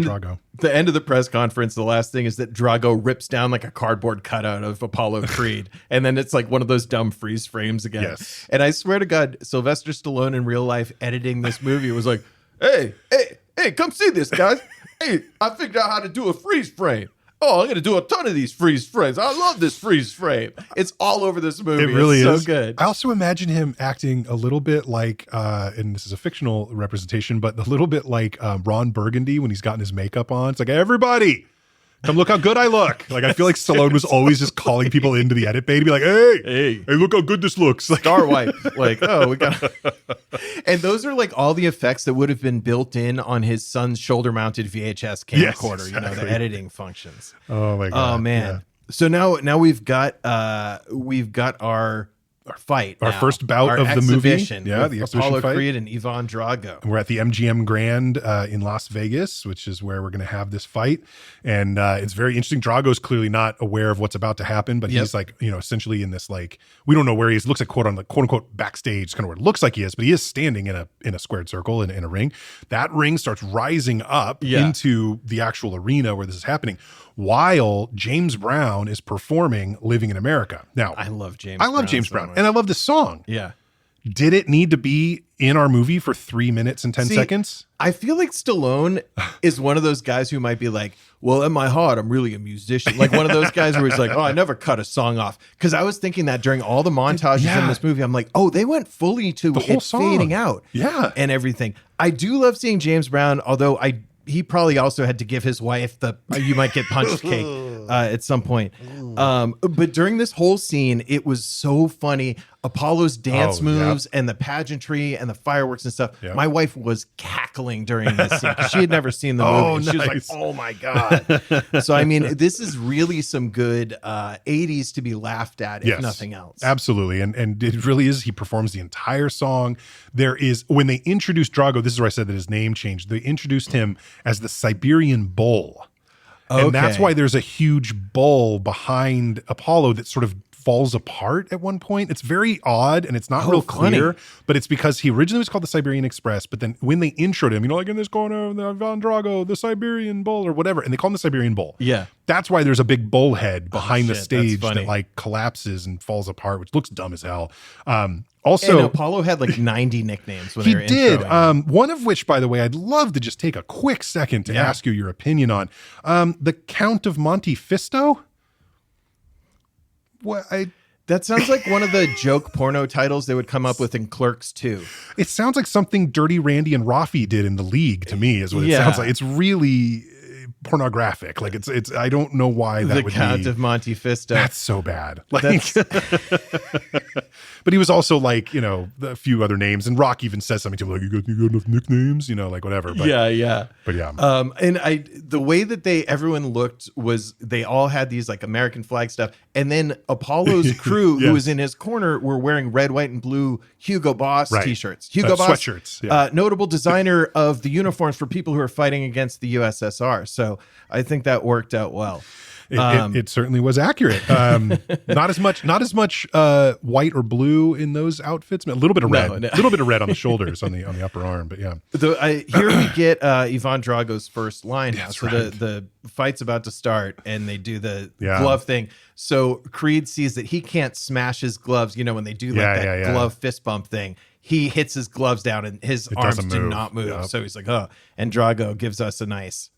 Speaker 7: end of the press conference, the last thing is that Drago rips down like a cardboard cutout of Apollo Creed, and then it's like one of those dumb freeze frames again.
Speaker 6: Yes.
Speaker 7: And I swear to God, Sylvester Stallone in real life editing this movie was like, hey, come see this, guys. Hey, I figured out how to do a freeze frame. Oh, I'm going to do a ton of these freeze frames. I love this freeze frame. It's all over this movie.
Speaker 6: It really
Speaker 7: is
Speaker 6: so
Speaker 7: good.
Speaker 6: I also imagine him acting a little bit like, and this is a fictional representation, but a little bit like Ron Burgundy when he's gotten his makeup on. It's like, everybody, come look how good I look. Like, I feel like Stallone was always just calling people into the edit bay to be like, hey, look how good this looks. Like,
Speaker 7: star wipe. Like, oh, we got. And those are like all the effects that would have been built in on his son's shoulder-mounted VHS camcorder.
Speaker 6: Yes,
Speaker 7: the editing functions.
Speaker 6: Oh my God.
Speaker 7: Oh man. Yeah. So now we've got our fight,
Speaker 6: our first bout of the movie.
Speaker 7: Yeah, the Apollo Creed and Ivan Drago.
Speaker 6: We're at the MGM Grand in Las Vegas, which is where we're going to have this fight, and it's very interesting. Drago's clearly not aware of what's about to happen, but he's like, essentially in this like, we don't know where he is. Looks like quote unquote backstage, kind of where it looks like he is, but he is standing in a squared circle in a ring. That ring starts rising up into the actual arena where this is happening, while James Brown is performing "Living in America." Now,
Speaker 7: I love James
Speaker 6: Brown, and I love this song.
Speaker 7: Yeah.
Speaker 6: Did it need to be in our movie for 3 minutes and 10 seconds?
Speaker 7: I feel like Stallone is one of those guys who might be like, well, in my heart, I'm really a musician. Like one of those guys where he's like, oh, I never cut a song off. Because I was thinking that during all the montages in this movie, I'm like, oh, they went fully to
Speaker 6: the whole
Speaker 7: it
Speaker 6: song
Speaker 7: fading out.
Speaker 6: Yeah.
Speaker 7: And everything. I do love seeing James Brown, although he probably also had to give his wife the you might get punched cake at some point. But during this whole scene, it was so funny. Apollo's dance moves and the pageantry and the fireworks and stuff. My wife was cackling during this scene. She had never seen the movie.
Speaker 6: Nice.
Speaker 7: She was like, oh my God. So, I mean, this is really some good 80s to be laughed at, if nothing else.
Speaker 6: Absolutely. And it really is. He performs the entire song. There is, when they introduced Drago, this is where I said that his name changed. They introduced him as the Siberian Bull. And that's why there's a huge bull behind Apollo that sort of falls apart at one point. It's very odd and it's not real clear, but it's because he originally was called the Siberian Express, but then when they introed him, like in this corner, the Von Drago, the Siberian Bull or whatever, and they call him the Siberian Bull.
Speaker 7: Yeah.
Speaker 6: That's why there's a big bull head behind the stage that like collapses and falls apart, which looks dumb as hell. Also,
Speaker 7: and Apollo had like 90 nicknames when
Speaker 6: he
Speaker 7: they were
Speaker 6: did.
Speaker 7: introing him.
Speaker 6: One of which, by the way, I'd love to just take a quick second to ask you your opinion on. The Count of Monte Fisto.
Speaker 7: That sounds like one of the joke porno titles they would come up with in Clerks 2.
Speaker 6: It sounds like something Dirty Randy and Rafi did in The League to me, is what it sounds like. It's really pornographic. Like it's I don't know why that would be.
Speaker 7: The Count of Monte Fisto.
Speaker 6: That's so bad. Like, but he was also like, a few other names, and Rock even says something to him like, you got enough nicknames, like whatever. But,
Speaker 7: yeah.
Speaker 6: But yeah.
Speaker 7: And the way that everyone looked was they all had these like American flag stuff, and then Apollo's crew, who was in his corner, were wearing red, white, and blue Hugo Boss t-shirts. Hugo Boss
Speaker 6: sweatshirts. Yeah.
Speaker 7: Notable designer of the uniforms for people who are fighting against the USSR. So I think that worked out well.
Speaker 6: It certainly was accurate. Not as much white or blue in those outfits. A little bit of red, a little bit of red on the shoulders, on the upper arm. But yeah,
Speaker 7: here we get Ivan Drago's first line now.
Speaker 6: That's
Speaker 7: so
Speaker 6: right.
Speaker 7: the fight's about to start, and they do the glove thing. So Creed sees that he can't smash his gloves. When they do that glove fist bump thing. He hits his gloves down, and his arms do not move. Yep. So he's like, oh, and Drago gives us a nice,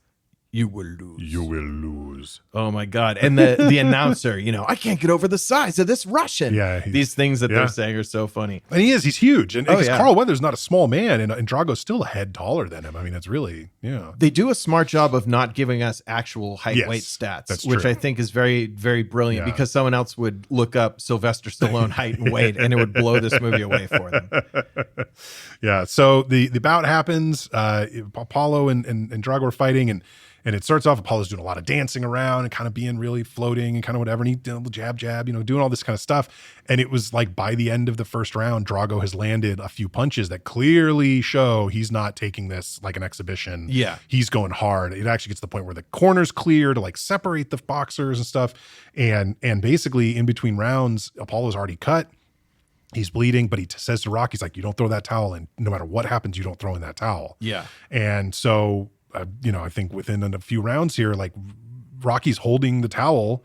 Speaker 7: you will lose.
Speaker 6: You will lose.
Speaker 7: Oh my God. And the announcer, I can't get over the size of this Russian.
Speaker 6: Yeah.
Speaker 7: These things that they're saying are so funny.
Speaker 6: And he's huge. And Carl Weathers not a small man, and Drago's still a head taller than him. I mean, it's really,
Speaker 7: They do a smart job of not giving us actual height weight stats, which I think is very, very brilliant, because someone else would look up Sylvester Stallone height and weight, and it would blow this movie away for them.
Speaker 6: Yeah. So the bout happens. Apollo and Drago are fighting, and it starts off, Apollo's doing a lot of dancing around and kind of being really floating and kind of whatever. And he did a jab, doing all this kind of stuff. And it was like by the end of the first round, Drago has landed a few punches that clearly show he's not taking this like an exhibition.
Speaker 7: Yeah.
Speaker 6: He's going hard. It actually gets to the point where the corner's clear to like separate the boxers and stuff. And basically in between rounds, Apollo's already cut. He's bleeding, but he says to Rock, he's like, you don't throw that towel in. No matter what happens, you don't throw in that towel.
Speaker 7: Yeah.
Speaker 6: And so... I think within a few rounds here, like Rocky's holding the towel,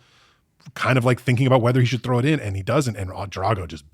Speaker 6: kind of like thinking about whether he should throw it in, and he doesn't. And Drago just,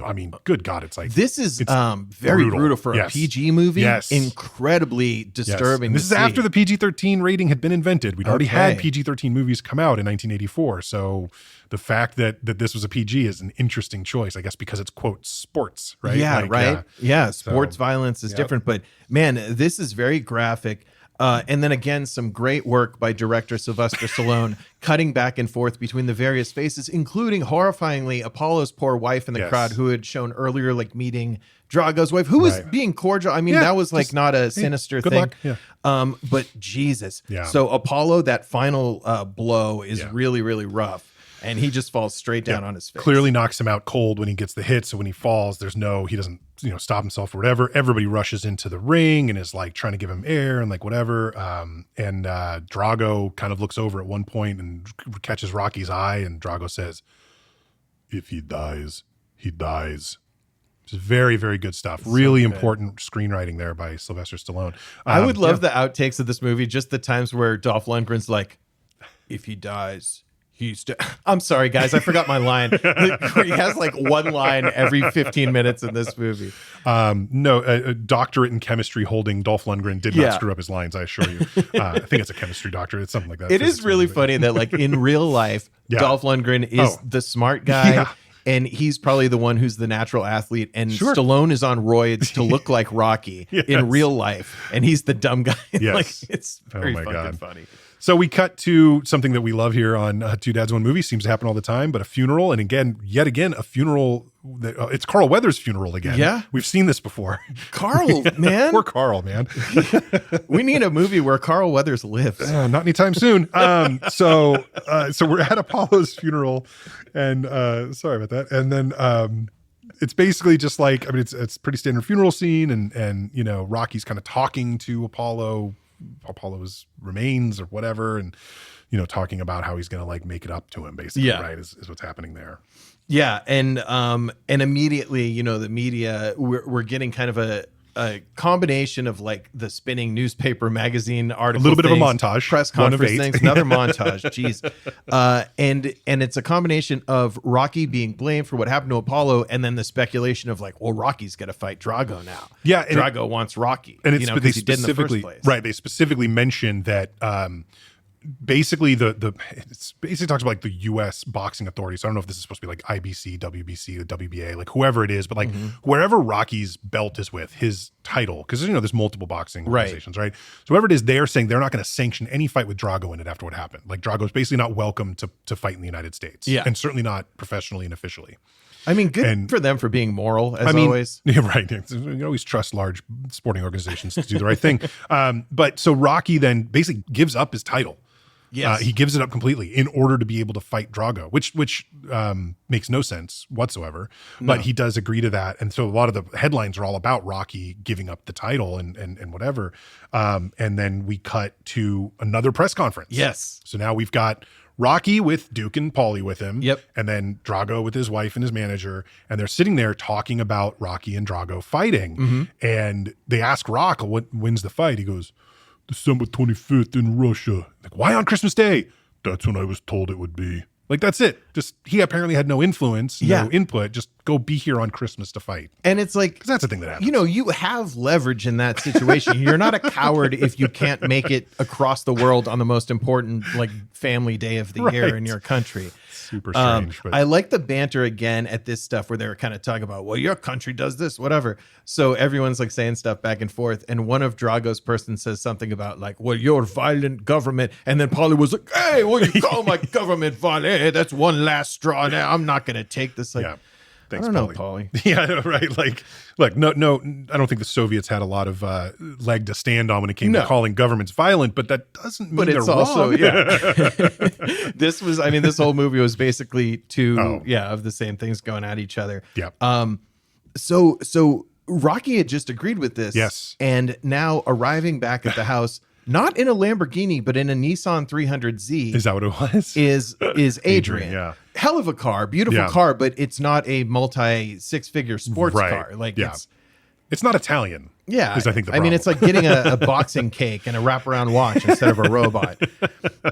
Speaker 6: good God, it's like
Speaker 7: this is very brutal for a PG movie.
Speaker 6: Yes,
Speaker 7: incredibly disturbing.
Speaker 6: And this is after the PG-13 rating had been invented. We'd already had PG-13 movies come out in 1984. So the fact that this was a PG is an interesting choice, I guess, because it's quote sports, right?
Speaker 7: Yeah, sports violence is different, but man, this is very graphic. And then again, some great work by director Sylvester Stallone, cutting back and forth between the various faces, including horrifyingly Apollo's poor wife in the crowd, who had shown earlier, like meeting Drago's wife, who was being cordial. I mean, that was like not a sinister thing.
Speaker 6: Luck. Yeah.
Speaker 7: But Jesus.
Speaker 6: Yeah.
Speaker 7: So Apollo, that final blow is really, really rough. And he just falls straight down on his face. Clearly
Speaker 6: knocks him out cold when he gets the hit. So when he falls, he doesn't, stop himself or whatever. Everybody rushes into the ring and is like trying to give him air and like whatever. And Drago kind of looks over at one point and catches Rocky's eye. And Drago says, if he dies, he dies. It's very, very good stuff. Really important screenwriting there by Sylvester Stallone.
Speaker 7: I would love the outtakes of this movie. Just the times where Dolph Lundgren's like, if he dies, I'm sorry, guys. I forgot my line. He has like one line every 15 minutes in this movie.
Speaker 6: A doctorate in chemistry holding Dolph Lundgren did not screw up his lines, I assure you. I think it's a chemistry doctorate. It's something like that.
Speaker 7: It is really funny that like in real life, Dolph Lundgren is the smart guy. Yeah. And he's probably the one who's the natural athlete. And Stallone is on roids to look like Rocky in real life. And he's the dumb guy.
Speaker 6: Yes.
Speaker 7: Like, it's very fucking funny.
Speaker 6: So we cut to something that we love here on Two Dads, One Movie. Seems to happen all the time, but a funeral. And yet again, a funeral. It's Carl Weathers' funeral again.
Speaker 7: Yeah.
Speaker 6: We've seen this before.
Speaker 7: Carl, man.
Speaker 6: Poor Carl, man.
Speaker 7: We need a movie where Carl Weathers lives.
Speaker 6: Not anytime soon. So we're at Apollo's funeral, and sorry about that. And then it's basically just like, it's pretty standard funeral scene, and Rocky's kind of talking to Apollo's remains or whatever, and talking about how he's gonna like make it up to him, basically, right? Is what's happening there.
Speaker 7: Yeah, and immediately, you know, the media, we're getting kind of a combination of like the spinning newspaper magazine article,
Speaker 6: a little bit
Speaker 7: things,
Speaker 6: of a montage,
Speaker 7: press conference things, another montage. Jeez, and it's a combination of Rocky being blamed for what happened to Apollo, and then the speculation of like, well, Rocky's got to fight Drago now.
Speaker 6: Yeah, and
Speaker 7: Drago wants Rocky,
Speaker 6: and it's,
Speaker 7: you know,
Speaker 6: but they
Speaker 7: because he did in the first
Speaker 6: specifically,
Speaker 7: place.
Speaker 6: right? They specifically mentioned that. Basically, it basically talks about like the U.S. boxing authorities. So I don't know if this is supposed to be like IBC, WBC, or WBA, like whoever it is, but like wherever Rocky's belt is with his title, because you know there's multiple boxing organizations, right? So whoever it is, they're saying they're not going to sanction any fight with Drago in it after what happened. Like Drago's basically not welcome to fight in the United States, and certainly not professionally and officially.
Speaker 7: I mean, good for them for being moral, as always.
Speaker 6: Yeah, right. You always trust large sporting organizations to do the right thing. But so Rocky then basically gives up his title.
Speaker 7: Yes.
Speaker 6: He gives it up completely in order to be able to fight Drago, which makes no sense whatsoever. But he does agree to that. And so a lot of the headlines are all about Rocky giving up the title and whatever. And then we cut to another press conference.
Speaker 7: Yes.
Speaker 6: So now we've got Rocky with Duke and Paulie with him.
Speaker 7: Yep.
Speaker 6: And then Drago with his wife and his manager. And they're sitting there talking about Rocky and Drago fighting. And they ask Rock, what wins the fight? He goes, December 25th in Russia. Like, why on Christmas Day? That's when I was told it would be. Like, that's it. Just, he apparently had no influence, no input. Just go be here on Christmas to fight.
Speaker 7: And it's like,
Speaker 6: because that's the thing that happens.
Speaker 7: You know, you have leverage in that situation. You're not a coward if you can't make it across the world on the most important, like, family day of the year in your country.
Speaker 6: Super strange. But
Speaker 7: I like the banter again at this stuff where they're kind of talking about, well, your country does this, whatever. So everyone's like saying stuff back and forth. And one of Drago's person says something about like, well, your violent government. And then Paulie was like, hey, what do you call my government violent? Hey, that's one last straw. Now I'm not going to take this. Like,
Speaker 6: Thanks,
Speaker 7: I don't know, Paulie.
Speaker 6: Yeah, right. Like, look, no, I don't think the Soviets had a lot of leg to stand on when it came to calling governments violent, but that doesn't mean they're
Speaker 7: also,
Speaker 6: wrong.
Speaker 7: This whole movie was basically two, of the same things going at each other.
Speaker 6: Yeah.
Speaker 7: So Rocky had just agreed with this.
Speaker 6: Yes.
Speaker 7: And now arriving back at the house, not in a Lamborghini, but in a Nissan 300Z.
Speaker 6: Is that what it was?
Speaker 7: Is Adrian.
Speaker 6: Yeah.
Speaker 7: Hell of a car, beautiful car, but it's not a multi six-figure sports car. Like
Speaker 6: it's not Italian.
Speaker 7: Yeah.
Speaker 6: Is I think the
Speaker 7: I mean,
Speaker 6: problem.
Speaker 7: it's like getting a boxing cake and a wraparound watch instead of a robot.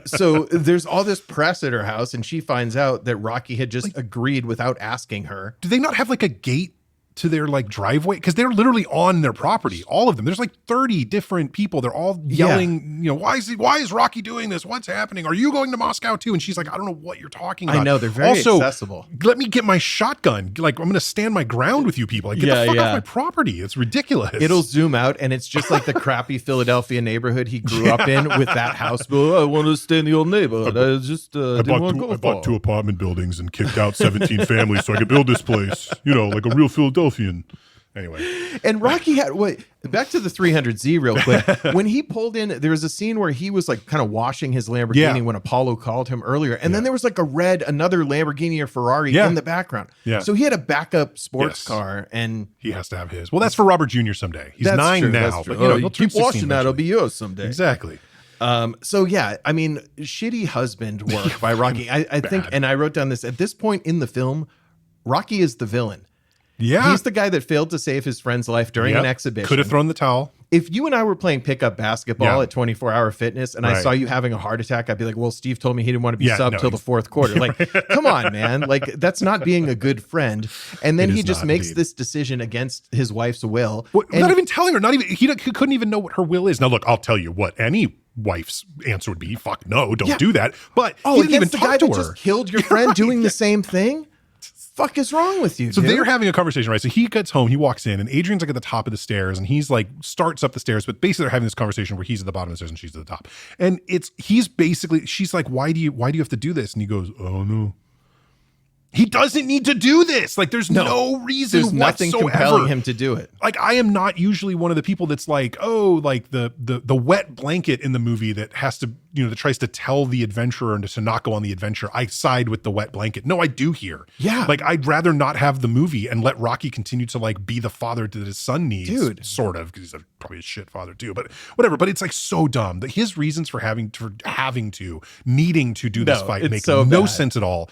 Speaker 7: So there's all this press at her house, and she finds out that Rocky had just agreed without asking her.
Speaker 6: Do they not have like a gate to their like driveway? Because they're literally on their property, all of them. There's like 30 different people. They're all yelling, you know, why is Rocky doing this? What's happening? Are you going to Moscow too? And she's like, I don't know what you're talking about.
Speaker 7: I know, they're very accessible.
Speaker 6: Let me get my shotgun. Like, I'm going to stand my ground with you people. Like, get the fuck off my property. It's ridiculous.
Speaker 7: It'll zoom out, and it's just like the crappy Philadelphia neighborhood he grew up in with that house. Well, I want to stay in the old neighborhood. I
Speaker 6: bought two apartment buildings and kicked out 17 families so I could build this place. You know, like a real Philadelphian. Anyway.
Speaker 7: And Rocky had back to the 300Z real quick. When he pulled in, there was a scene where he was like kind of washing his Lamborghini when Apollo called him earlier. And then there was like another Lamborghini or Ferrari in the background. Yeah. So he had a backup sports car, and
Speaker 6: he has to have his. Well, that's for Robert Jr. someday. He's 9
Speaker 7: true,
Speaker 6: now.
Speaker 7: But,
Speaker 6: you know, he'll
Speaker 7: keep washing that, it'll be yours someday.
Speaker 6: Exactly.
Speaker 7: So yeah, I mean, shitty husband work by Rocky. I think, and I wrote down this at this point in the film, Rocky is the villain.
Speaker 6: Yeah.
Speaker 7: He's the guy that failed to save his friend's life during an exhibition.
Speaker 6: Could have thrown the towel.
Speaker 7: If you and I were playing pickup basketball at 24 Hour Fitness and I saw you having a heart attack, I'd be like, well, Steve told me he didn't want to be subbed till the fourth quarter. Like, come on, man. Like, that's not being a good friend. And then he just makes this decision against his wife's will.
Speaker 6: And not even telling her, he couldn't even know what her will is. Now, look, I'll tell you what any wife's answer would be, fuck no, don't do that. But he didn't even talk to her.
Speaker 7: Just killed your friend doing the same thing? Fuck is wrong with you?
Speaker 6: So
Speaker 7: dude?
Speaker 6: they're having a conversation, right? So he gets home, he walks in, and Adrian's like at the top of the stairs, and he's like starts up the stairs, but basically they're having this conversation where he's at the bottom of the stairs and she's at the top. And she's like, why do you have to do this? And he goes, oh no. He doesn't need to do this. Like, there's no reason
Speaker 7: There's nothing
Speaker 6: whatsoever.
Speaker 7: compelling him to do it.
Speaker 6: Like, I am not usually one of the people that's like, oh, like the wet blanket in the movie that has to, you know, that tries to tell the adventurer and to not go on the adventure. I side with the wet blanket. No, I do here.
Speaker 7: Yeah.
Speaker 6: Like, I'd rather not have the movie and let Rocky continue to like be the father that his son needs. Dude. Sort of, because he's probably a shit father too, but whatever. But it's like so dumb that his reasons for needing to do this fight make no sense at all.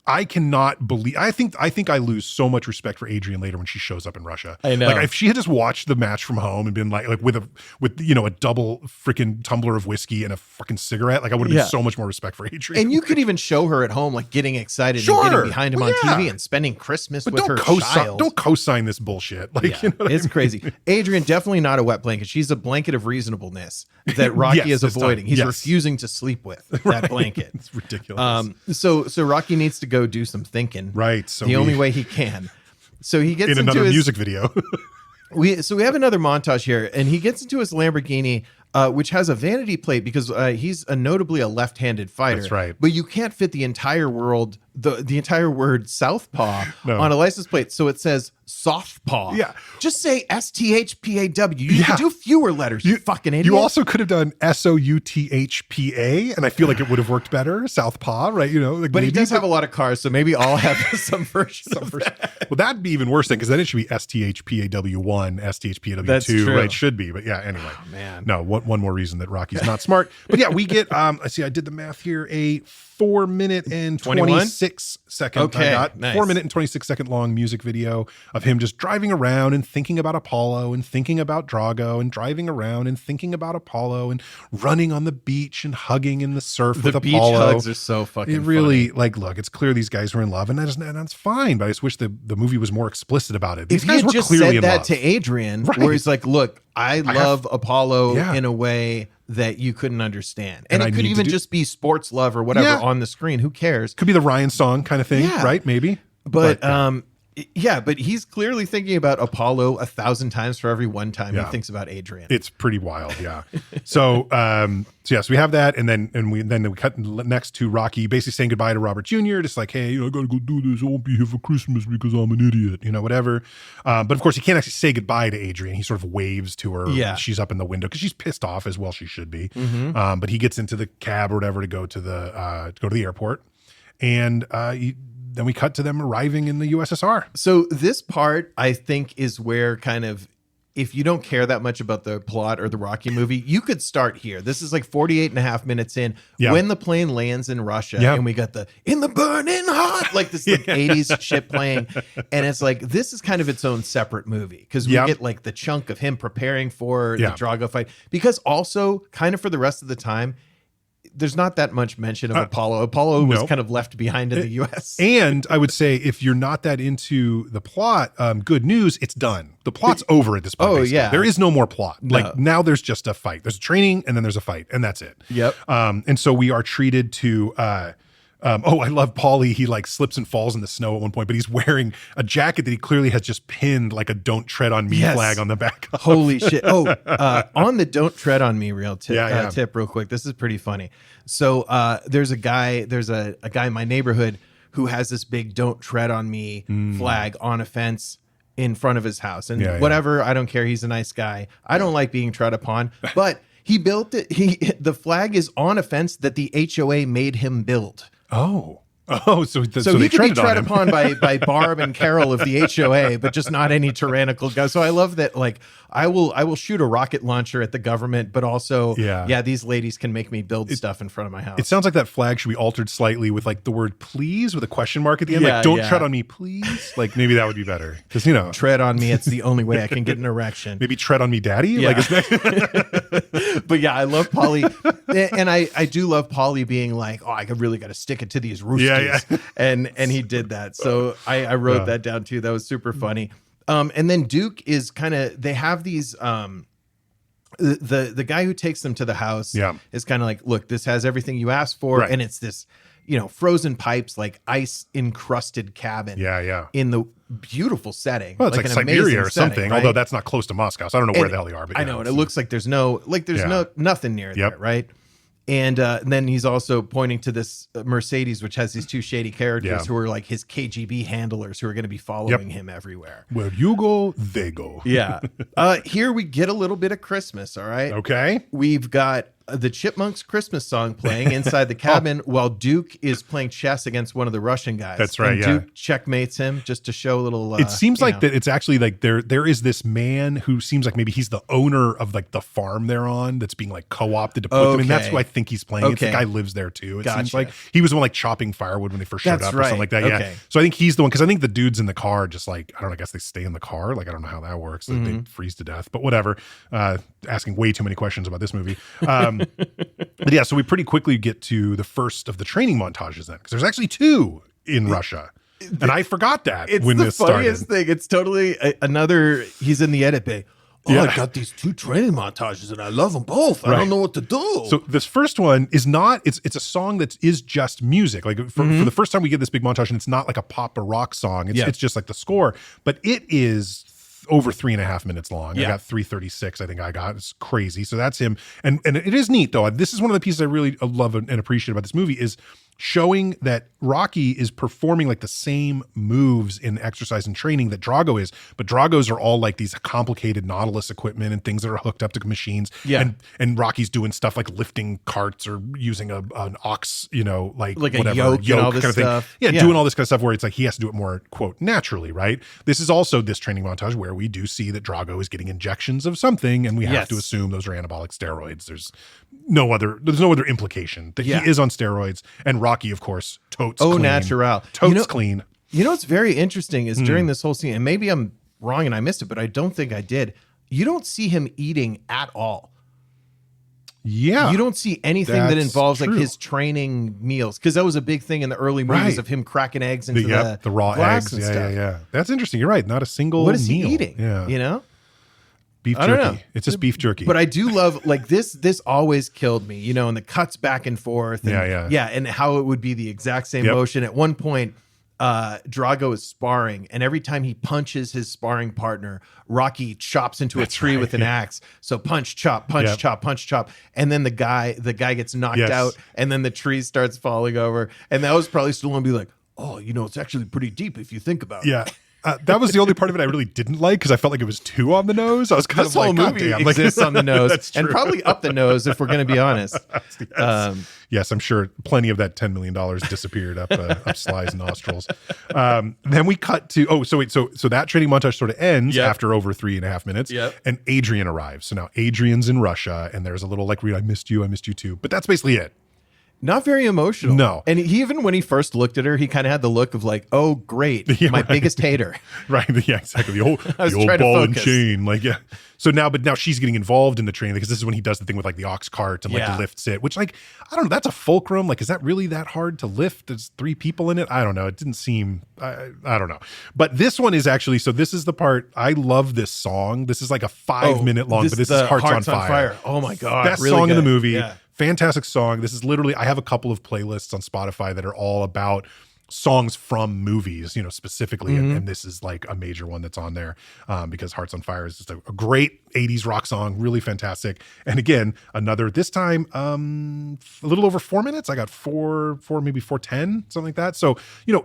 Speaker 6: I cannot believe. I think I lose so much respect for Adrian later when she shows up in Russia.
Speaker 7: I know.
Speaker 6: Like if she had just watched the match from home and been like with a double freaking tumbler of whiskey and a fucking cigarette, like I would have been so much more respect for Adrian.
Speaker 7: And you could even show her at home, like getting excited and getting behind him on TV and spending Christmas with her child.
Speaker 6: Don't co-sign this bullshit. Like you know
Speaker 7: it's crazy. Adrian, definitely not a wet blanket. She's a blanket of reasonableness that Rocky is avoiding. He's refusing to sleep with that blanket.
Speaker 6: It's ridiculous.
Speaker 7: So Rocky needs to go do some thinking.
Speaker 6: Right. So
Speaker 7: the only way he can. So he gets
Speaker 6: in
Speaker 7: into
Speaker 6: another
Speaker 7: his
Speaker 6: music video.
Speaker 7: we have another montage here, and he gets into his Lamborghini, which has a vanity plate because he's notably a left-handed fighter.
Speaker 6: That's right.
Speaker 7: But you can't fit the entire word southpaw on a license plate, so it says softpaw.
Speaker 6: Yeah.
Speaker 7: Just say STHPAW. You can do fewer letters, you fucking idiot.
Speaker 6: You also could have done SOUTHPA, and I feel like it would have worked better. Southpaw, right? You know, like
Speaker 7: but he does have a lot of cars, so maybe I'll have some version of that.
Speaker 6: Well, that'd be even worse then, because then it should be STHPAW1, STHPAW2,
Speaker 7: That's true.
Speaker 6: right? It should be, but yeah. Anyway,
Speaker 7: man.
Speaker 6: No, one more reason that Rocky's not smart. But yeah, we get. Let's see, I did the math here. A 4 minute and 26 second.
Speaker 7: Okay,
Speaker 6: nice. 4 minute and 26 second long music video of him just driving around and thinking about Apollo and thinking about Drago and driving around and thinking about Apollo and running on the beach and hugging in the surf with Apollo.
Speaker 7: The beach hugs are so fucking.
Speaker 6: It really
Speaker 7: funny.
Speaker 6: like look. It's clear these guys were in love, and that's fine. But I just wish the movie was more explicit about it. These
Speaker 7: If
Speaker 6: guys
Speaker 7: he
Speaker 6: were
Speaker 7: had just
Speaker 6: clearly
Speaker 7: said
Speaker 6: in
Speaker 7: that
Speaker 6: love.
Speaker 7: to Adrian,
Speaker 6: Right.
Speaker 7: where he's like, "Look, I love Apollo
Speaker 6: Yeah.
Speaker 7: in a way that you couldn't understand," and
Speaker 6: And
Speaker 7: it
Speaker 6: I
Speaker 7: could
Speaker 6: need to
Speaker 7: even
Speaker 6: do-
Speaker 7: just be sports love or whatever
Speaker 6: Yeah.
Speaker 7: on the screen. Who cares?
Speaker 6: Could be the Ryan song kind of thing,
Speaker 7: Yeah.
Speaker 6: right? Maybe.
Speaker 7: But but he's clearly thinking about Apollo 1,000 times for every one time
Speaker 6: Yeah.
Speaker 7: he thinks about Adrian.
Speaker 6: It's pretty wild, yeah. So yes, we have that, and then we cut next to Rocky basically saying goodbye to Robert Jr. Just like, hey, I gotta go do this. I won't be here for Christmas because I'm an idiot, whatever. But of course, he can't actually say goodbye to Adrian. He sort of waves to her.
Speaker 7: Yeah.
Speaker 6: She's up in the window because she's pissed off as well. She should be.
Speaker 7: Mm-hmm.
Speaker 6: But he gets into the cab or whatever to go to the airport, and then we cut to them arriving in the USSR.
Speaker 7: So this part, I think, is where kind of, if you don't care that much about the plot or the Rocky movie, you could start here. This is like 48 and a half minutes in when the plane lands in Russia and we got the in the burning hot, like this like 80s shit playing. And it's like, this is kind of its own separate movie because we get like the chunk of him preparing for the Drago fight, because also kind of for the rest of the time, there's not that much mention of Apollo. Apollo was kind of left behind in the U.S.
Speaker 6: And I would say if you're not that into the plot, good news, it's done. The plot's over at this point. Basically.
Speaker 7: Yeah.
Speaker 6: There is no more plot.
Speaker 7: No.
Speaker 6: Like now there's just a fight. There's training and then there's a fight and that's it.
Speaker 7: Yep.
Speaker 6: And so we are treated to, I love Paulie. He like slips and falls in the snow at one point, but he's wearing a jacket that he clearly has just pinned like a "Don't Tread on Me" flag on the back of.
Speaker 7: Holy shit. On the "Don't Tread on Me" tip real quick. This is pretty funny. So there's a guy in my neighborhood who has this big "Don't Tread on Me" flag on a fence in front of his house. And whatever, I don't care. He's a nice guy. I don't like being tread upon, but he built it. The flag is on a fence that the HOA made him build.
Speaker 6: So
Speaker 7: he
Speaker 6: they
Speaker 7: could be
Speaker 6: treaded
Speaker 7: tread
Speaker 6: on him.
Speaker 7: upon by Barb and Carol of the HOA, but just not any tyrannical guy. So I love that. Like I will shoot a rocket launcher at the government, but also these ladies can make me build stuff in front of my house.
Speaker 6: It sounds like that flag should be altered slightly with like the word "please" with a question mark at the end. Like, don't tread on me, please. Like maybe that would be better because
Speaker 7: tread on me. It's the only way I can get an erection.
Speaker 6: Maybe tread on me, daddy.
Speaker 7: Yeah.
Speaker 6: Like,
Speaker 7: but yeah, I love Paulie, and I do love Paulie being like, oh, I really got to stick it to these roosters, and he did that. So I wrote that down too. That was super funny. And then Duke is kind of, they have these, the guy who takes them to the house is kind of like, look, this has everything you asked for. And it's this, frozen pipes, like ice encrusted cabin. In the beautiful setting.
Speaker 6: Well, it's like
Speaker 7: an
Speaker 6: Siberia or
Speaker 7: amazing setting,
Speaker 6: something,
Speaker 7: right?
Speaker 6: although that's not close to Moscow. So I don't know where the hell they are. But
Speaker 7: I know. And it looks like there's nothing near there. Right. And then he's also pointing to this Mercedes, which has these two shady characters who are like his KGB handlers who are going to be following him everywhere.
Speaker 6: Where you go, they go.
Speaker 7: Yeah. Here we get a little bit of Christmas. All right.
Speaker 6: Okay.
Speaker 7: We've got the Chipmunks Christmas song playing inside the cabin while Duke is playing chess against one of the Russian guys.
Speaker 6: That's right.
Speaker 7: And Duke checkmates him just to show a little.
Speaker 6: It seems like that. It's actually like there is this man who seems like maybe he's the owner of like the farm they're on that's being like co-opted to put them in. That's who I think he's playing. It's the guy lives there too. It seems like he was the one like chopping firewood when they first showed up or something like that. Yeah. So I think he's the one because I think the dudes in the car just like I don't know. I guess they stay in the car. Like I don't know how that works. Like, they freeze to death. But whatever. Asking way too many questions about this movie. But yeah, so we pretty quickly get to the first of the training montages then, because there's actually 2 in Russia. And I forgot that when this started. It's the funniest
Speaker 7: thing. It's totally another, he's in the edit bay. I got these 2 training montages and I love them both. I don't know what to do.
Speaker 6: So this first one is not, it's a song that is just music. Like for the first time we get this big montage and it's not like a pop or rock song. It's just like the score, but it is over 3.5 minutes long. I got 3:36. I think I got. It's crazy. So that's him. And it is neat though. This is one of the pieces I really love and appreciate about this movie is showing that Rocky is performing like the same moves in exercise and training that Drago is, but Drago's are all like these complicated Nautilus equipment and things that are hooked up to machines.
Speaker 7: Yeah.
Speaker 6: And Rocky's doing stuff like lifting carts or using an ox, like
Speaker 7: whatever,
Speaker 6: a
Speaker 7: yoke and all this
Speaker 6: kind of
Speaker 7: stuff.
Speaker 6: thing. Yeah, doing all this kind of stuff where it's like he has to do it more, quote, naturally, right? This is also this training montage where we do see that Drago is getting injections of something, and we have to assume those are anabolic steroids. There's no other implication that he is on steroids, and Rocky, of course, totes clean.
Speaker 7: Natural.
Speaker 6: Totes clean.
Speaker 7: You know what's very interesting is during this whole scene, and maybe I'm wrong and I missed it, but I don't think I did. You don't see him eating at all.
Speaker 6: Yeah.
Speaker 7: You don't see anything that involves like his training meals, because that was a big thing in the early movies of him cracking eggs into
Speaker 6: the raw eggs.
Speaker 7: And stuff.
Speaker 6: Yeah. That's interesting. You're right. Not a single
Speaker 7: What is
Speaker 6: meal.
Speaker 7: he eating?
Speaker 6: Yeah.
Speaker 7: You know?
Speaker 6: Beef
Speaker 7: I don't
Speaker 6: jerky.
Speaker 7: know.
Speaker 6: It's just beef jerky.
Speaker 7: But I do love like this always killed me, and the cuts back and forth. And, and how it would be the exact same motion. At one point, Drago is sparring, and every time he punches his sparring partner, Rocky chops into a tree with an axe. So punch, chop, punch, chop, punch, chop. And then the guy gets knocked out, and then the tree starts falling over. And that was probably Stallone be like, oh, it's actually pretty deep if you think about it.
Speaker 6: Yeah. That was the only part of it I really didn't like because I felt like it was too on the nose. I was kind
Speaker 7: this
Speaker 6: of like,
Speaker 7: whole movie exists on the nose and probably up the nose if we're going to be honest.
Speaker 6: Yes, I'm sure plenty of that $10 million disappeared up Sly's nostrils. Then we cut to so that training montage sort of ends after over 3.5 minutes. And Adrian arrives. So now Adrian's in Russia, and there's a little like, I missed you too. But that's basically it.
Speaker 7: Not very emotional.
Speaker 6: No.
Speaker 7: And even when he first looked at her, he kind of had the look of like, oh, great. My biggest hater.
Speaker 6: Right. Yeah, exactly. The old ball and chain. Like, yeah. So now she's getting involved in the training because this is when he does the thing with like the ox cart and like lifts it, which like, I don't know, that's a fulcrum. Like, is that really that hard to lift? There's 3 people in it. I don't know. It didn't seem, I don't know. But this one is actually, so this is the part, I love this song. This is like a 5-minute long, but this is Hearts on Fire.
Speaker 7: Oh my God.
Speaker 6: Best
Speaker 7: really
Speaker 6: song
Speaker 7: good.
Speaker 6: in the movie.
Speaker 7: Yeah.
Speaker 6: Fantastic song. This is literally, I have a couple of playlists on Spotify that are all about songs from movies, specifically. And this is like a major one that's on there because Hearts on Fire is just a great 80s rock song, really fantastic. And again, another, this time, a little over 4 minutes. I got maybe 4:10, something like that. So,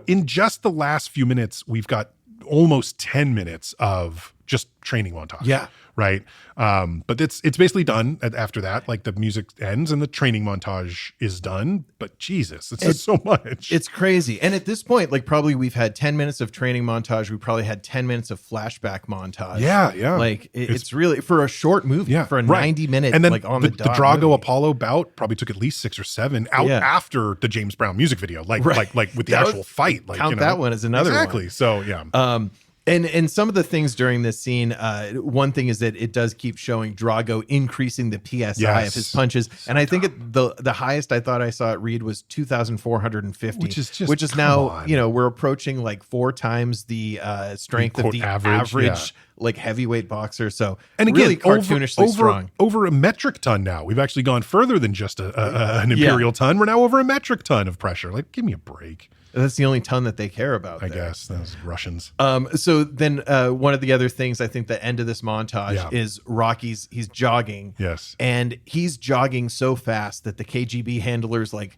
Speaker 6: in just the last few minutes, we've got almost 10 minutes of just training montage.
Speaker 7: Yeah.
Speaker 6: Right. But it's basically done after that. Like the music ends and the training montage is done. But Jesus, it's just so much.
Speaker 7: It's crazy. And at this point, like probably we've had 10 minutes of training montage. We probably had 10 minutes of flashback montage.
Speaker 6: Yeah.
Speaker 7: Like it's really for a short movie, for a 90-minute,
Speaker 6: and then
Speaker 7: like on
Speaker 6: the Drago
Speaker 7: movie.
Speaker 6: Apollo bout probably took at least 6 or 7 out after the James Brown music video, like with the actual fight. Like,
Speaker 7: count that one as another one.
Speaker 6: Exactly. So yeah.
Speaker 7: And some of the things during this scene, one thing is that it does keep showing Drago increasing the PSI of his punches. And I think the highest I thought I saw it read was 2,450, which is now, we're approaching like 4 times the strength of the average like heavyweight boxer. So and again, really cartoonishly strong.
Speaker 6: Over a metric ton now. We've actually gone further than just an imperial ton. We're now over a metric ton of pressure. Like, give me a break.
Speaker 7: That's the only ton that they care about.
Speaker 6: I guess those Russians.
Speaker 7: So then one of the other things I think the end of this montage is Rocky's, he's jogging.
Speaker 6: Yes.
Speaker 7: And he's jogging so fast that the KGB handlers like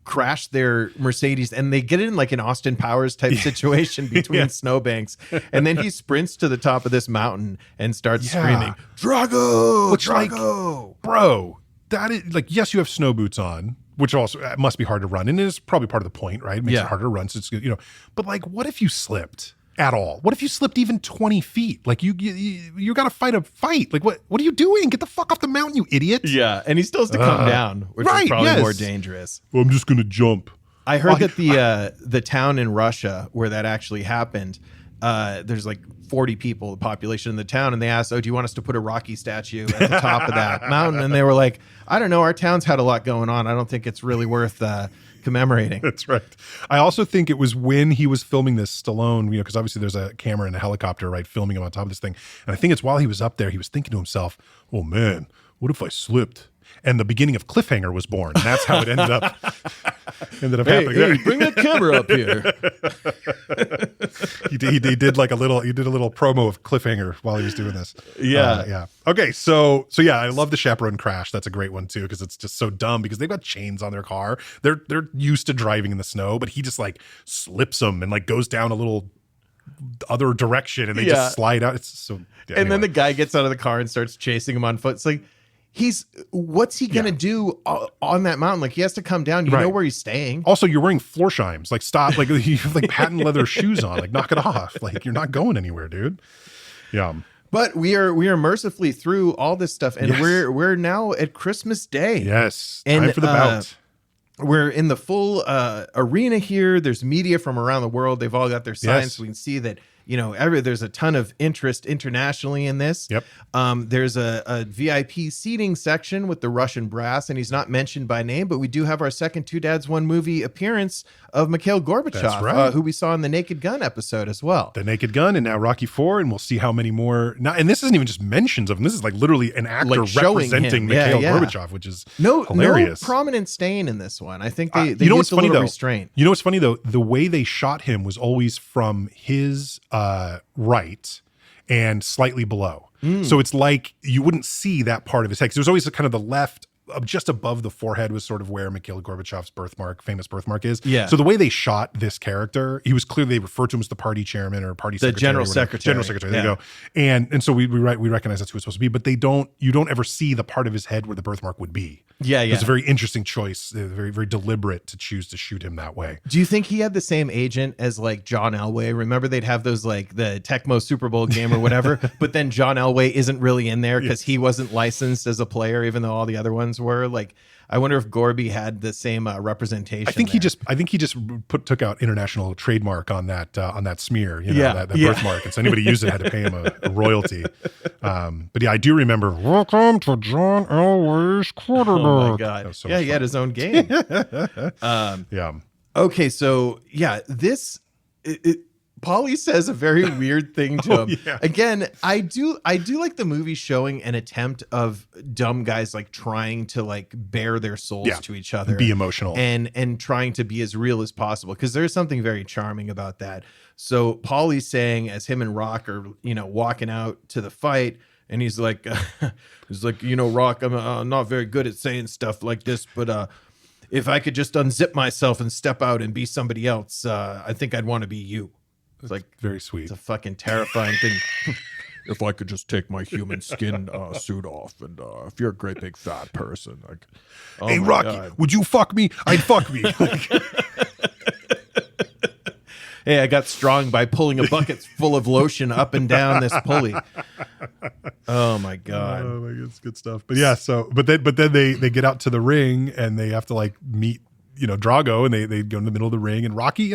Speaker 7: crash their Mercedes and they get in like an Austin Powers type situation between snowbanks. And then he sprints to the top of this mountain and starts screaming, Drago!
Speaker 6: Which,
Speaker 7: Drago!
Speaker 6: like, bro, that is like, yes, you have snow boots on, which also must be hard to run. And it is probably part of the point, right? It makes it harder to run. So it's, but like, what if you slipped at all? What if you slipped even 20 feet? Like you got to fight a fight. Like what are you doing? Get the fuck off the mountain, you idiot.
Speaker 7: Yeah. And he still has to come down, which is probably more dangerous.
Speaker 6: Well, I'm just going to jump.
Speaker 7: I heard that the town in Russia where that actually happened, there's like 40 people, the population in the town, and they asked, "Oh, do you want us to put a Rocky statue at the top of that mountain?" And they were like, "I don't know. Our town's had a lot going on. I don't think it's really worth commemorating."
Speaker 6: That's right. I also think it was when he was filming this, Stallone, because obviously there's a camera and a helicopter, right, filming him on top of this thing. And I think it's while he was up there, he was thinking to himself, "Oh man, what if I slipped?" And the beginning of Cliffhanger was born. And that's how it ended up happening.
Speaker 7: Hey, bring that camera up here.
Speaker 6: he did like a little promo of Cliffhanger while he was doing this.
Speaker 7: Yeah.
Speaker 6: Okay, so yeah, I love the chaperone crash. That's a great one too, because it's just so dumb because they've got chains on their car. They're used to driving in the snow, but he just like slips them and like goes down a little other direction and they just slide out. It's so
Speaker 7: and then the guy gets out of the car and starts chasing him on foot. It's like, what's he gonna do on that mountain? Like, he has to come down. You know where he's staying.
Speaker 6: Also, you're wearing Florsheim's. Like, stop. Like, you have like patent leather shoes on. Like, knock it off. Like, you're not going anywhere, dude. Yeah.
Speaker 7: But we are mercifully through all this stuff, and we're now at Christmas Day.
Speaker 6: Yes. Time for the bout.
Speaker 7: We're in the full arena here. There's media from around the world. They've all got their signs. So we can see that, there's a ton of interest internationally in this.
Speaker 6: Yep.
Speaker 7: There's a VIP seating section with the Russian brass, and he's not mentioned by name, but we do have our second Two Dads, One Movie appearance of Mikhail Gorbachev,
Speaker 6: That's right.
Speaker 7: who we saw in the Naked Gun episode as well.
Speaker 6: The Naked Gun, and now Rocky IV, and we'll see how many more. Now, and this isn't even just mentions of him. This is like literally an actor representing Mikhail Gorbachev, which is hilarious.
Speaker 7: No prominent stain in this one. I think they
Speaker 6: you know what's funny though?
Speaker 7: Restraint.
Speaker 6: You know what's funny though? The way they shot him was always from his right and slightly below. So it's like you wouldn't see that part of his head. There's always kind of the left, just above the forehead was sort of where Mikhail Gorbachev's famous birthmark is.
Speaker 7: Yeah.
Speaker 6: So the way they shot this character, he was clearly, they referred to him as the party chairman or party secretary.
Speaker 7: General secretary.
Speaker 6: General secretary. There you go. And so we recognize that's who it's supposed to be, but you don't ever see the part of his head where the birthmark would be.
Speaker 7: Yeah.
Speaker 6: It's a very interesting choice. Very, very deliberate to choose to shoot him that way.
Speaker 7: Do you think he had the same agent as like John Elway? Remember they'd have those like the Tecmo Super Bowl game or whatever, but then John Elway isn't really in there because he wasn't licensed as a player, even though all the other ones were. Like, I wonder if Gorby had the same representation.
Speaker 6: I think he just took out international trademark on that smear, that birthmark, and so anybody used it had to pay him a royalty. But yeah, I do remember. Welcome to John Elway's quarterback.
Speaker 7: Oh my god! So he had his own game.
Speaker 6: Yeah.
Speaker 7: Okay, so this. Paulie says a very weird thing to him.
Speaker 6: Yeah.
Speaker 7: Again, I do like the movie showing an attempt of dumb guys like trying to like bare their souls to each other,
Speaker 6: be emotional,
Speaker 7: and trying to be as real as possible, because there's something very charming about that. So Paulie's saying, as him and Rock are walking out to the fight, and he's like, Rock, I'm not very good at saying stuff like this, but if I could just unzip myself and step out and be somebody else, I think I'd want to be you. It's like
Speaker 6: very sweet.
Speaker 7: It's a fucking terrifying thing.
Speaker 8: If I could just take my human skin suit off, and if you're a great big fat person, like,
Speaker 6: hey Rocky, would you fuck me? I'd fuck me.
Speaker 7: Hey, I got strong by pulling a bucket full of lotion up and down this pulley. Oh my god!
Speaker 6: Oh my god, it's good stuff. But yeah, but then they get out to the ring and they have to like meet Drago, and they go in the middle of the ring, and Rocky,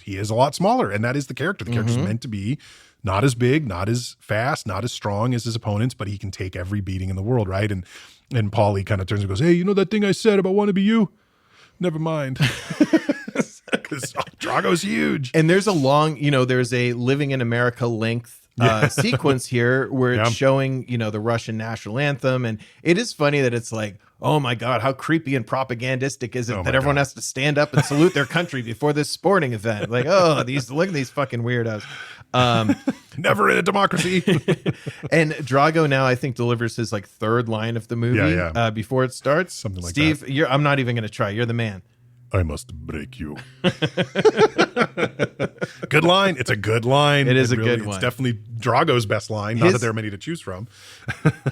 Speaker 6: he is a lot smaller, and that is the character. The character's meant to be not as big, not as fast, not as strong as his opponents, but he can take every beating in the world, right? And Paulie kind of turns and goes, "Hey, you know that thing I said about want to be you? Never mind." Because Drago's huge.
Speaker 7: And there's a long, there's a Living in America length sequence here where it's showing, the Russian national anthem. And it is funny that it's like, oh my God, how creepy and propagandistic is it that everyone has to stand up and salute their country before this sporting event? Like, look at these fucking weirdos.
Speaker 6: Never in a democracy.
Speaker 7: And Drago now, I think, delivers his like third line of the movie before it starts.
Speaker 6: Something like
Speaker 7: Steve, I'm not even going to try. You're the man.
Speaker 6: I must break you. Good line. It's a good line.
Speaker 7: It is a good one.
Speaker 6: It's definitely Drago's best line. Not that there are many to choose from.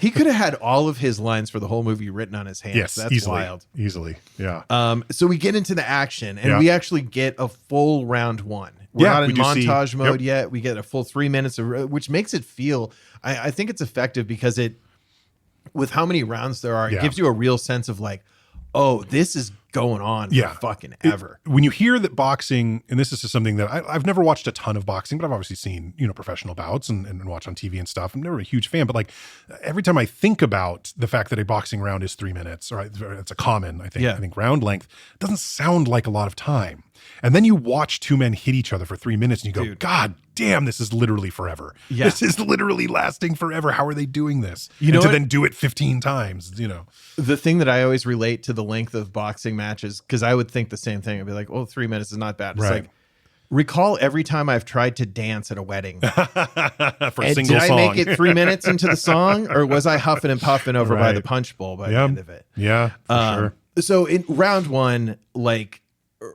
Speaker 7: He could have had all of his lines for the whole movie written on his hands.
Speaker 6: Yes,
Speaker 7: that's
Speaker 6: easily,
Speaker 7: wild.
Speaker 6: Easily, yeah.
Speaker 7: So we get into the action, and we actually get a full round one. We're not in montage mode yet. We get a full 3 minutes, which makes it feel. I think it's effective because with how many rounds there are, it gives you a real sense of like, oh, this is going on for fucking ever.
Speaker 6: When you hear that boxing, and this is just something that I've never watched a ton of boxing, but I've obviously seen, professional bouts and watch on TV and stuff. I'm never a huge fan, but like every time I think about the fact that a boxing round is 3 minutes, or it's a common, I think round length, it doesn't sound like a lot of time. And then you watch two men hit each other for 3 minutes and you go, God damn, this is literally forever. Yeah. This is literally lasting forever. How are they doing this? Then do it 15 times,
Speaker 7: The thing that I always relate to the length of boxing matches, because I would think the same thing. I'd be like, well, 3 minutes is not bad. It's like, recall every time I've tried to dance at a wedding.
Speaker 6: For a single
Speaker 7: did
Speaker 6: song.
Speaker 7: I make it 3 minutes into the song, or was I huffing and puffing over by the punch bowl by the end of it?
Speaker 6: Yeah, for sure.
Speaker 7: So in round one, like,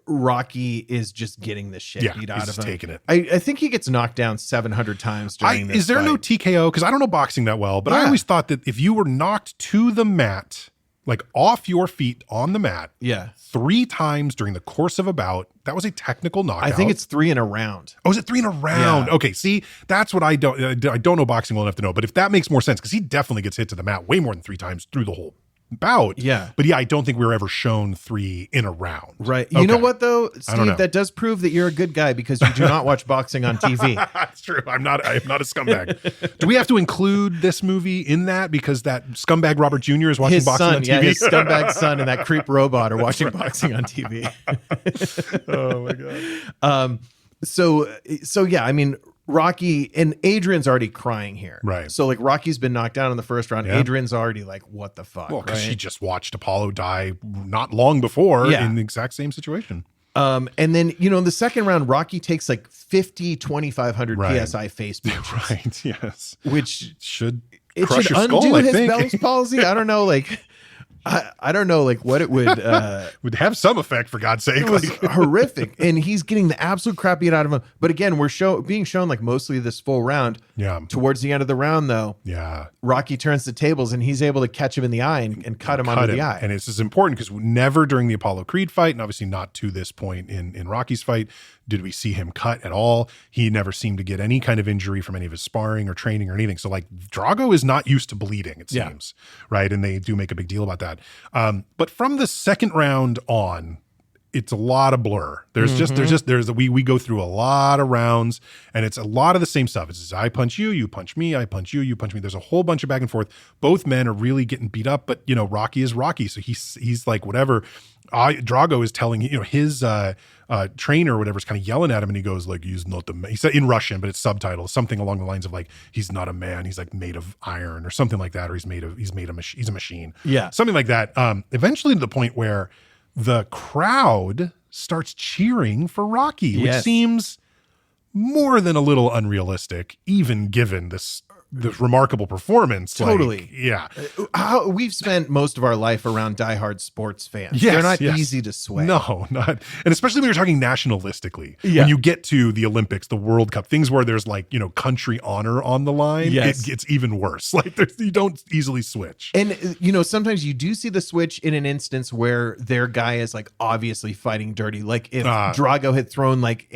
Speaker 7: Rocky is just getting the shit beat out of him.
Speaker 6: Taking it.
Speaker 7: I think he gets knocked down 700 times during this
Speaker 6: Is there no TKO? Because I don't know boxing that well, but I always thought that if you were knocked to the mat, like off your feet on the mat, 3 times during the course of a bout, that was a technical knockout.
Speaker 7: I think it's 3 in a round.
Speaker 6: Oh, is it 3 in a round?
Speaker 7: Yeah.
Speaker 6: Okay, see, that's what I don't know boxing well enough to know. But if that makes more sense, because he definitely gets hit to the mat way more than 3 times through the whole bout.
Speaker 7: Yeah.
Speaker 6: But I don't think we were ever shown 3 in a round.
Speaker 7: Right. You know what, though, Steve? That does prove that you're a good guy because you do not watch boxing on TV.
Speaker 6: That's true. I am not a scumbag. Do we have to include this movie in that because that scumbag Robert Jr. is watching
Speaker 7: His
Speaker 6: boxing
Speaker 7: son,
Speaker 6: on TV?
Speaker 7: Yeah, his scumbag son and that creep robot are watching boxing on TV.
Speaker 6: Oh, my God.
Speaker 7: So yeah, I mean, Rocky and Adrian's already crying here.
Speaker 6: Right.
Speaker 7: So like Rocky's been knocked down in the first round. Yeah. Adrian's already like, what the fuck?
Speaker 6: Well, because she just watched Apollo die not long before in the exact same situation.
Speaker 7: And then, in the second round, Rocky takes like 2,500 PSI face punches.
Speaker 6: Right. Yes.
Speaker 7: Which
Speaker 6: should
Speaker 7: undo
Speaker 6: skull,
Speaker 7: his Bell's palsy. I don't know. Like, I don't know, like what it would
Speaker 6: would have some effect, for God's sake.
Speaker 7: It was horrific, and he's getting the absolute crap beat out of him. But again, we're being shown like mostly this full round.
Speaker 6: Yeah.
Speaker 7: Towards the end of the round, though, Rocky turns the tables, and he's able to catch him in the eye and cut him under the eye.
Speaker 6: And this is important because never during the Apollo Creed fight, and obviously not to this point in Rocky's fight, did we see him cut at all. He never seemed to get any kind of injury from any of his sparring or training or anything. So like Drago is not used to bleeding, it seems, right? And they do make a big deal about that. But from the second round on, it's a lot of blur. We go through a lot of rounds, and it's a lot of the same stuff. It's I punch you, you punch me, I punch you, you punch me. There's a whole bunch of back and forth. Both men are really getting beat up, but Rocky is Rocky, so he's like whatever. Drago is telling his trainer or whatever is kind of yelling at him, and he goes like, he's not a man. He said in Russian, but it's subtitled something along the lines of like, he's not a man, he's like made of iron or something like that, or he's a machine.
Speaker 7: Yeah,
Speaker 6: something like that. Eventually to the point where the crowd starts cheering for Rocky, which seems more than a little unrealistic, even given this remarkable performance.
Speaker 7: Totally.
Speaker 6: Like,
Speaker 7: we've spent most of our life around diehard sports fans. They're not easy to sway.
Speaker 6: No, not. And especially when you're talking nationalistically. When you get to the Olympics, the World Cup, things where there's like, country honor on the line, it gets even worse. Like you don't easily switch.
Speaker 7: And, sometimes you do see the switch in an instance where their guy is like obviously fighting dirty. Like if Drago had thrown like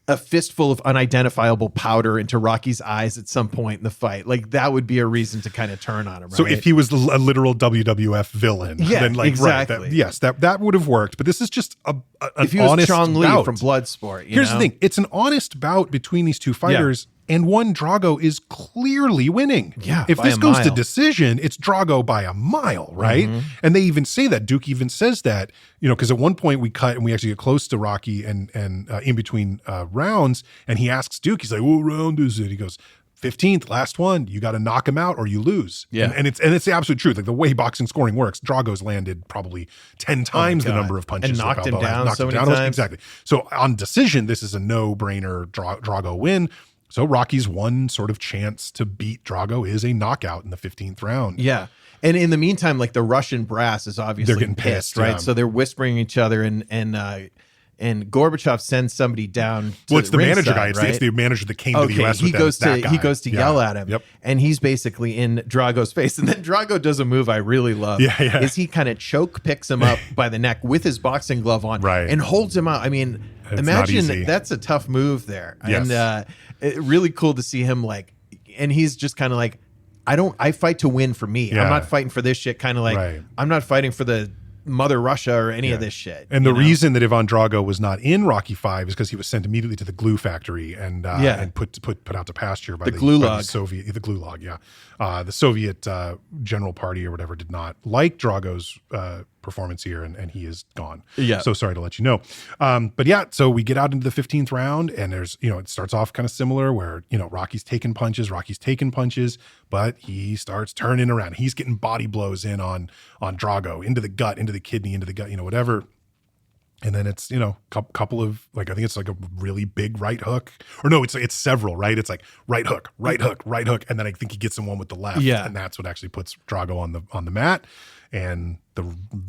Speaker 7: a fistful of unidentifiable powder into Rocky's eyes at some point in the fight, like that would be a reason to kind of turn on him. Right?
Speaker 6: So if he was a literal WWF villain, then like
Speaker 7: exactly.
Speaker 6: That would have worked. But this is just an
Speaker 7: if he was
Speaker 6: honest
Speaker 7: Chong Li
Speaker 6: bout
Speaker 7: from Bloodsport.
Speaker 6: Here's the thing: it's an honest bout between these two fighters. And one Drago is clearly winning.
Speaker 7: Yeah,
Speaker 6: if this goes to decision, it's Drago by a mile, right?
Speaker 7: Mm-hmm.
Speaker 6: And they even say that. Duke even says that, because at one point we cut and we actually get close to Rocky and in between rounds, and he asks Duke, he's like, "What round is it?" He goes, 15th, last one. You got to knock him out or you lose.
Speaker 7: Yeah,
Speaker 6: and it's the absolute truth. Like the way boxing scoring works, Drago's landed probably 10 times the number of punches
Speaker 7: and knocked him down so many times.
Speaker 6: Exactly. So on decision, this is a no-brainer Drago win. So Rocky's one sort of chance to beat Drago is a knockout in the 15th round.
Speaker 7: Yeah. And in the meantime, like the Russian brass is obviously
Speaker 6: They're getting pissed,
Speaker 7: right?
Speaker 6: yeah.
Speaker 7: So they're whispering each other, and Gorbachev sends somebody down.
Speaker 6: Well, it's the manager guy.
Speaker 7: Right?
Speaker 6: It's the manager that came to the U.S.
Speaker 7: He
Speaker 6: with them.
Speaker 7: goes
Speaker 6: It's that guy.
Speaker 7: he goes to yell at him,
Speaker 6: Yep.
Speaker 7: and he's basically in Drago's face. And then Drago does a move I really love.
Speaker 6: Yeah.
Speaker 7: Is he kind of picks him up by the neck with his boxing glove on,
Speaker 6: Right.
Speaker 7: and holds him out. I mean,
Speaker 6: It's not easy.
Speaker 7: imagine that's a tough move there,
Speaker 6: Yes.
Speaker 7: and really cool to see him like, and he's just kind of like, I fight to win for me.
Speaker 6: Yeah.
Speaker 7: I'm not fighting for this shit. Kind of like,
Speaker 6: Right.
Speaker 7: I'm not fighting for the Mother Russia or any of this shit.
Speaker 6: And the
Speaker 7: you know?
Speaker 6: reason that Ivan Drago was not in Rocky V is because he was sent immediately to the glue factory and put out to pasture by the
Speaker 7: Gulag.
Speaker 6: Soviet, the Gulag. Yeah, the Soviet General Party or whatever did not like Drago's performance here, and he is gone.
Speaker 7: Yeah.
Speaker 6: So sorry to let you know. But yeah, so we get out into the 15th round, and there's it starts off kind of similar where Rocky's taking punches, but he starts turning around. He's getting body blows in on Drago, into the gut, into the kidney, into the gut, whatever. And then it's, couple of I think it's like a really big right hook, or no, it's several, right? It's like right hook. And then I think he gets him one with the left.
Speaker 7: Yeah.
Speaker 6: And that's what actually puts Drago on the mat. And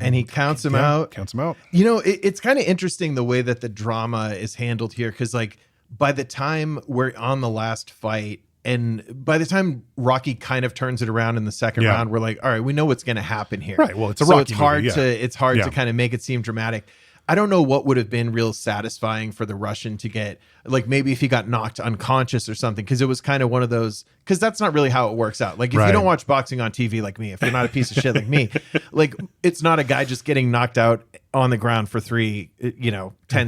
Speaker 7: he counts him out. It's kind of interesting the way that the drama is handled here. Cause like by the time we're on the last fight, and by the time Rocky kind of turns it around in the second round, we're like, all right, we know what's going to happen here.
Speaker 6: Right. Well, it's a Rocky movie,
Speaker 7: it's hard to kind of make it seem dramatic. I don't know what would have been real satisfying for the Russian to get, like maybe if he got knocked unconscious or something, because it was kind of one of those, because that's not really how it works out. Like if you don't watch boxing on TV like me, if you're not a piece of shit like me, like it's not a guy just getting knocked out on the ground for 10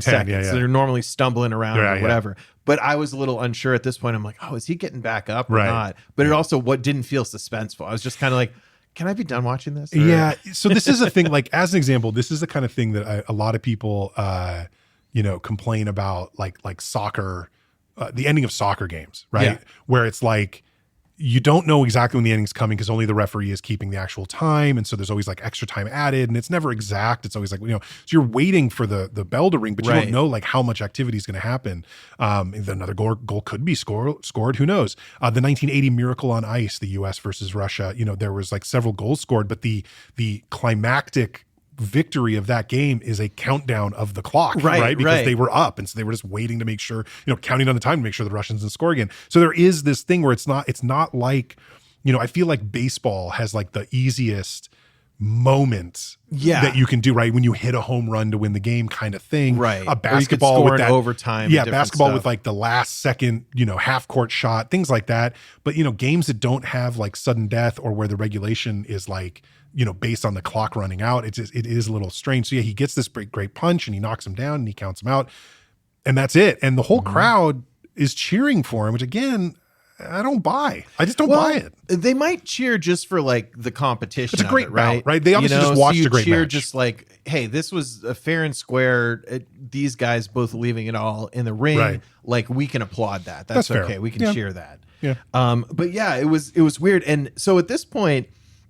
Speaker 7: seconds.
Speaker 6: Yeah.
Speaker 7: They're normally stumbling around or whatever.
Speaker 6: Yeah.
Speaker 7: But I was a little unsure at this point. I'm like, oh, is he getting back up or
Speaker 6: Right.
Speaker 7: not? But it also didn't feel suspenseful. I was just kind of like, can I be done watching this? Or-
Speaker 6: Yeah. So this is a thing, like as an example, this is the kind of thing that a lot of people, complain about, like soccer, the ending of soccer games, right?
Speaker 7: Yeah.
Speaker 6: Where it's like, you don't know exactly when the ending's coming because only the referee is keeping the actual time. And so there's always like extra time added and it's never exact. It's always like, so you're waiting for the bell to ring, but you don't know like how much activity is going to happen. Another goal could be scored. Who knows? The 1980 Miracle on Ice, the US versus Russia, there was like several goals scored, but the climactic victory of that game is a countdown of the clock, right? Because they were up, and so they were just waiting to make sure, counting on the time to make sure the Russians didn't score again. So there is this thing where it's not like, I feel like baseball has like the easiest moments that you can do, right? When you hit a home run to win the game kind of thing.
Speaker 7: Right.
Speaker 6: A basketball with that
Speaker 7: overtime.
Speaker 6: Yeah, basketball with like the last second, half court shot, things like that. But, games that don't have like sudden death or where the regulation is like, based on the clock running out, it is a little strange. So yeah, he gets this great punch and he knocks him down and he counts him out, and that's it. And the whole crowd is cheering for him, which again, I don't buy. I just don't buy it.
Speaker 7: They might cheer just for like the competition.
Speaker 6: It's a great
Speaker 7: right?
Speaker 6: Right? They obviously just watched a great
Speaker 7: cheer
Speaker 6: match.
Speaker 7: Just like, hey, this was a fair and square. These guys both leaving it all in the ring.
Speaker 6: Right.
Speaker 7: Like we can applaud that. That's
Speaker 6: fair.
Speaker 7: okay. We can cheer that.
Speaker 6: Yeah.
Speaker 7: But yeah, it was weird. And so at this point,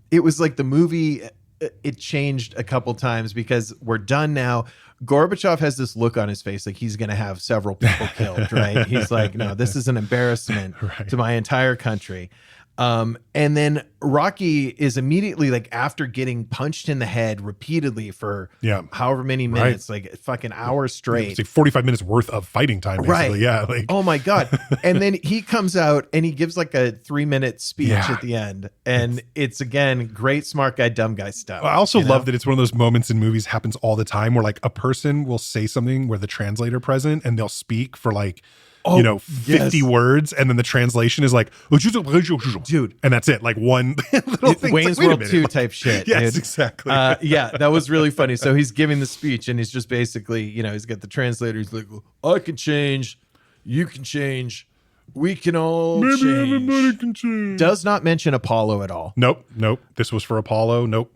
Speaker 7: it was like the movie, it changed a couple times because we're done now. Gorbachev has this look on his face like he's going to have several people killed, right? He's like, no, this is an embarrassment to my entire country. And then Rocky is immediately like after getting punched in the head repeatedly for however many minutes, like fucking hours straight.
Speaker 6: It's like 45 minutes worth of fighting time, basically.
Speaker 7: Right.
Speaker 6: Yeah. Like,
Speaker 7: oh my God. And then he comes out and he gives like a 3-minute speech at the end. And it's again, great smart guy, dumb guy stuff.
Speaker 6: I also love that it's one of those moments in movies happens all the time where like a person will say something where the translator present and they'll speak for like, 50 words, and then the translation is like, dude, and that's it. Like one little thing.
Speaker 7: Wayne's
Speaker 6: like,
Speaker 7: World 2 type shit.
Speaker 6: Yes,
Speaker 7: dude.
Speaker 6: exactly.
Speaker 7: Yeah, that was really funny. So he's giving the speech, and he's just basically, he's got the translator. He's like, I can change, you can change, we can all change.
Speaker 6: Everybody can change.
Speaker 7: Does not mention Apollo at all.
Speaker 6: Nope. This was for Apollo. Nope.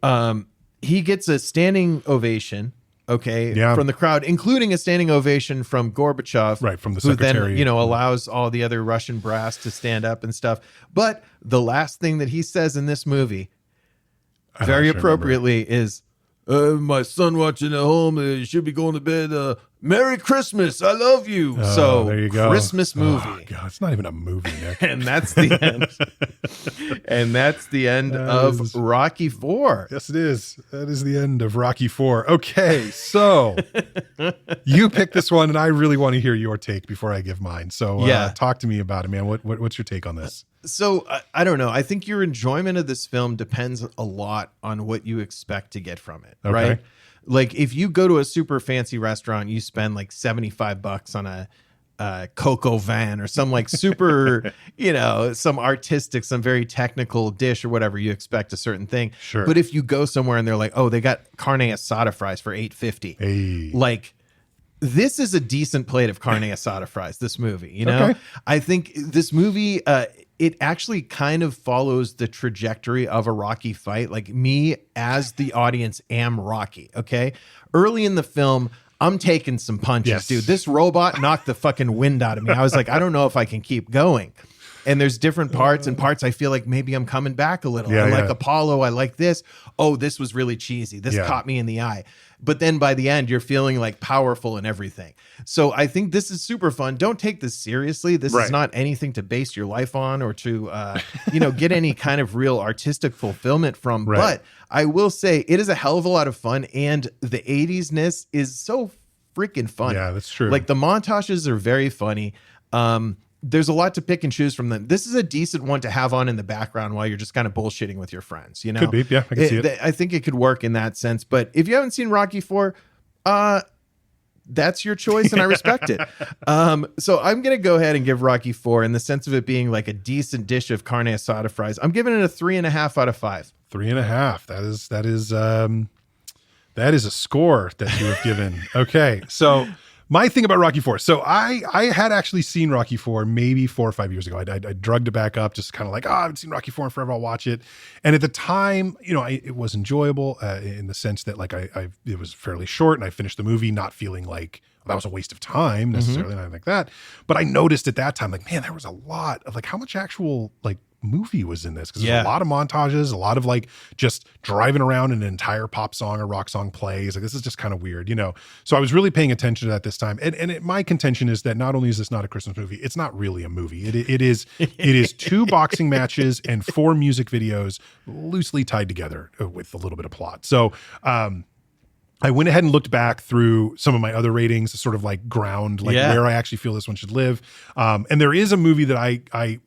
Speaker 7: He gets a standing ovation. Okay, from the crowd, including a standing ovation from Gorbachev,
Speaker 6: right, from the
Speaker 7: who
Speaker 6: secretary.
Speaker 7: then, allows all the other Russian brass to stand up and stuff. But the last thing that he says in this movie, very appropriately, is,
Speaker 8: My son watching at home, he should be going to bed. Merry Christmas, I love you.
Speaker 7: So
Speaker 6: there you go.
Speaker 7: Christmas movie.
Speaker 6: Oh, God, it's not even a movie, Nick.
Speaker 7: And that's the end. And that's the end of Rocky IV.
Speaker 6: Yes, it is. That is the end of Rocky IV. Okay, so you picked this one, and I really want to hear your take before I give mine. So talk to me about it, man. What's your take on this?
Speaker 7: So I don't know. I think your enjoyment of this film depends a lot on what you expect to get from it, right? Like if you go to a super fancy restaurant, you spend like $75 on a cocoa van or some like super, some artistic, some very technical dish or whatever, you expect a certain thing.
Speaker 6: Sure.
Speaker 7: But if you go somewhere and they're like, oh, they got carne asada fries for $8.50.
Speaker 6: Hey.
Speaker 7: Like, this is a decent plate of carne asada fries, this movie, Okay. I think this movie, it actually kind of follows the trajectory of a Rocky fight. Like me as the audience am Rocky, okay? Early in the film, I'm taking some punches, dude. This robot knocked the fucking wind out of me. I was like, I don't know if I can keep going. And there's different parts and parts I feel like maybe I'm coming back a little. I like Apollo. I like this. Oh, this was really cheesy. This caught me in the eye. But then by the end, you're feeling like powerful and everything. So I think this is super fun. Don't take this seriously. This is not anything to base your life on or to, get any kind of real artistic fulfillment from.
Speaker 6: Right.
Speaker 7: But I will say it is a hell of a lot of fun. And the 80s-ness is so freaking funny.
Speaker 6: Yeah, that's true.
Speaker 7: Like the montages are very funny. There's a lot to pick and choose from them. This is a decent one to have on in the background while you're just kind of bullshitting with your friends,
Speaker 6: Could be, yeah, I can see it.
Speaker 7: I think it could work in that sense. But if you haven't seen Rocky IV, that's your choice and I respect it. So I'm going to go ahead and give Rocky IV, in the sense of it being like a decent dish of carne asada fries, I'm giving it a 3.5 out of 5.
Speaker 6: 3.5. That is a score that you have given. Okay, so my thing about Rocky IV. So I had actually seen Rocky IV maybe 4 or 5 years ago. I drugged it back up, just kind of like, I haven't seen Rocky IV in forever, I'll watch it. And at the time, it was enjoyable in the sense that like it was fairly short, and I finished the movie not feeling like that was a waste of time necessarily, nothing like that. But I noticed at that time, like, man, there was a lot of like how much actual like movie was in this, because there's a lot of montages, a lot of like just driving around in an entire pop song or rock song plays. Like this is just kind of weird, So I was really paying attention to that this time. And my contention is that not only is this not a Christmas movie, it's not really a movie. It is 2 boxing matches and 4 music videos loosely tied together with a little bit of plot. So I went ahead and looked back through some of my other ratings to sort of like ground where I actually feel this one should live. And there is a movie that I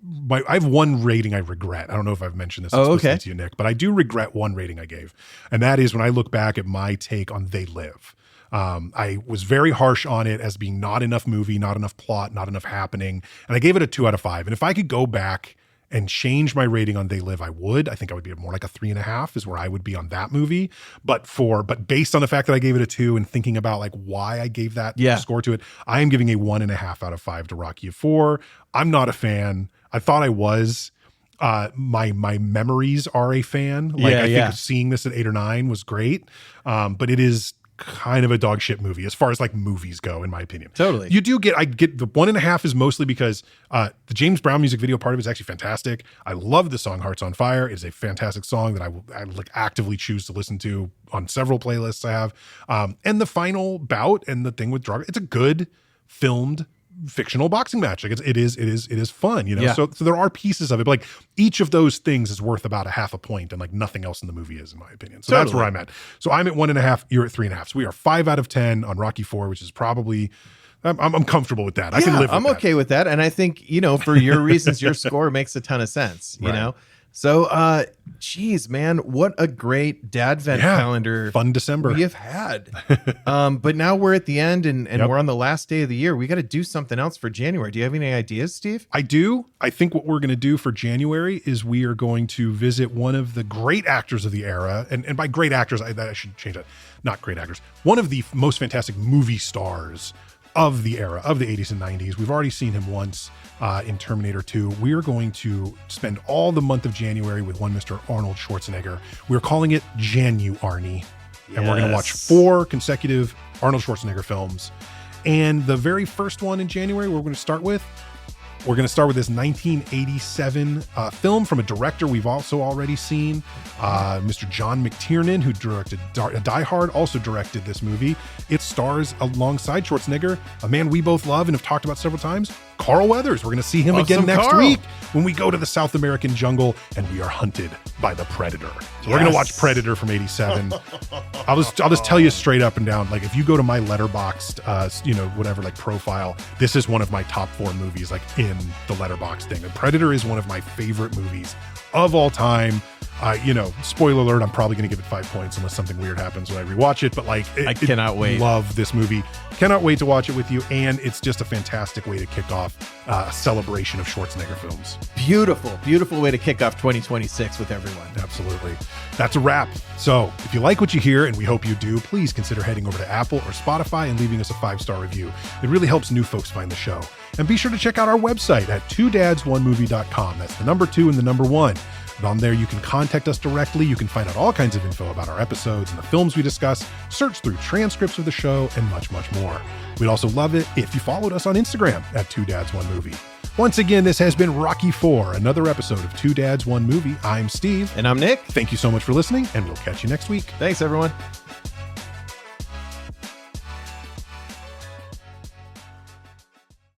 Speaker 6: have one rating I regret. I don't know if I've mentioned this explicitly to you, Nick, but I do regret one rating I gave. And that is when I look back at my take on They Live. I was very harsh on it as being not enough movie, not enough plot, not enough happening. And I gave it a 2 out of 5. And if I could go back and change my rating on They Live, I would. I think I would be more like a 3.5 is where I would be on that movie. But based on the fact that I gave it a 2 and thinking about like why I gave that score to it, I am giving a 1.5 out of 5 to Rocky IV. I'm not a fan. I thought I was. My memories are a fan. I think seeing this at 8 or 9 was great. But it is kind of a dog shit movie as far as like movies go, in my opinion.
Speaker 7: Totally.
Speaker 6: I get the 1.5 is mostly because the James Brown music video part of it is actually fantastic. I love the song Hearts on Fire. It is a fantastic song that I like actively choose to listen to on several playlists I have. And the final bout and the thing with Drago, it's a good filmed fictional boxing match. Like it is fun, So there are pieces of it, but like each of those things is worth about a 0.5 point, and like nothing else in the movie is, in my opinion. So that's where I'm at. So I'm at 1.5. You're at 3.5. So we are 5 out of 10 on Rocky IV, which is probably I'm comfortable with that. I can live with
Speaker 7: I'm
Speaker 6: that.
Speaker 7: okay with that. And I think, for your reasons, your score makes a ton of sense, you know? So, geez, man, what a great Dadvent calendar.
Speaker 6: Fun December
Speaker 7: we have had. But now we're at the end and we're on the last day of the year. We got to do something else for January. Do you have any ideas, Steve?
Speaker 6: I do. I think what we're going to do for January is we are going to visit one of the great actors of the era. And by great actors, I should change that. Not great actors. One of the most fantastic movie stars of the era, of the 80s and 90s. We've already seen him once in Terminator 2. We're going to spend all the month of January with one Mr. Arnold Schwarzenegger. We're calling it Janu-Arnie. And we're going to watch 4 consecutive Arnold Schwarzenegger films. And the very first one in January we're going to start with, We're going to start with this 1987 film from a director we've also already seen, Mr. John McTiernan, who directed Die Hard, also directed this movie. It stars alongside Schwarzenegger, a man we both love and have talked about several times, Carl Weathers. We're going to see him again next week when we go to the South American jungle and we are hunted by the Predator. So we're going to watch Predator from 87. I'll just tell you straight up and down, like if you go to my Letterboxd, whatever, like profile, this is one of my top 4 movies, like in the Letterboxd thing. And Predator is one of my favorite movies of all time. Spoiler alert, I'm probably going to give it 5 points unless something weird happens when I rewatch it. But I cannot wait. Love this movie. Cannot wait to watch it with you. And it's just a fantastic way to kick off a celebration of Schwarzenegger films.
Speaker 7: Beautiful, beautiful way to kick off 2026 with everyone.
Speaker 6: Absolutely. That's a wrap. So if you like what you hear, and we hope you do, please consider heading over to Apple or Spotify and leaving us a 5-star review. It really helps new folks find the show. And be sure to check out our website at 2dads1movie.com. That's the number 2 and the number 1. And on there, you can contact us directly. You can find out all kinds of info about our episodes and the films we discuss, search through transcripts of the show, and much, much more. We'd also love it if you followed us on Instagram at 2dads1movie. Once again, this has been Rocky IV, another episode of 2 Dads, 1 Movie. I'm Steve.
Speaker 7: And I'm Nick.
Speaker 6: Thank you so much for listening, and we'll catch you next week.
Speaker 7: Thanks, everyone.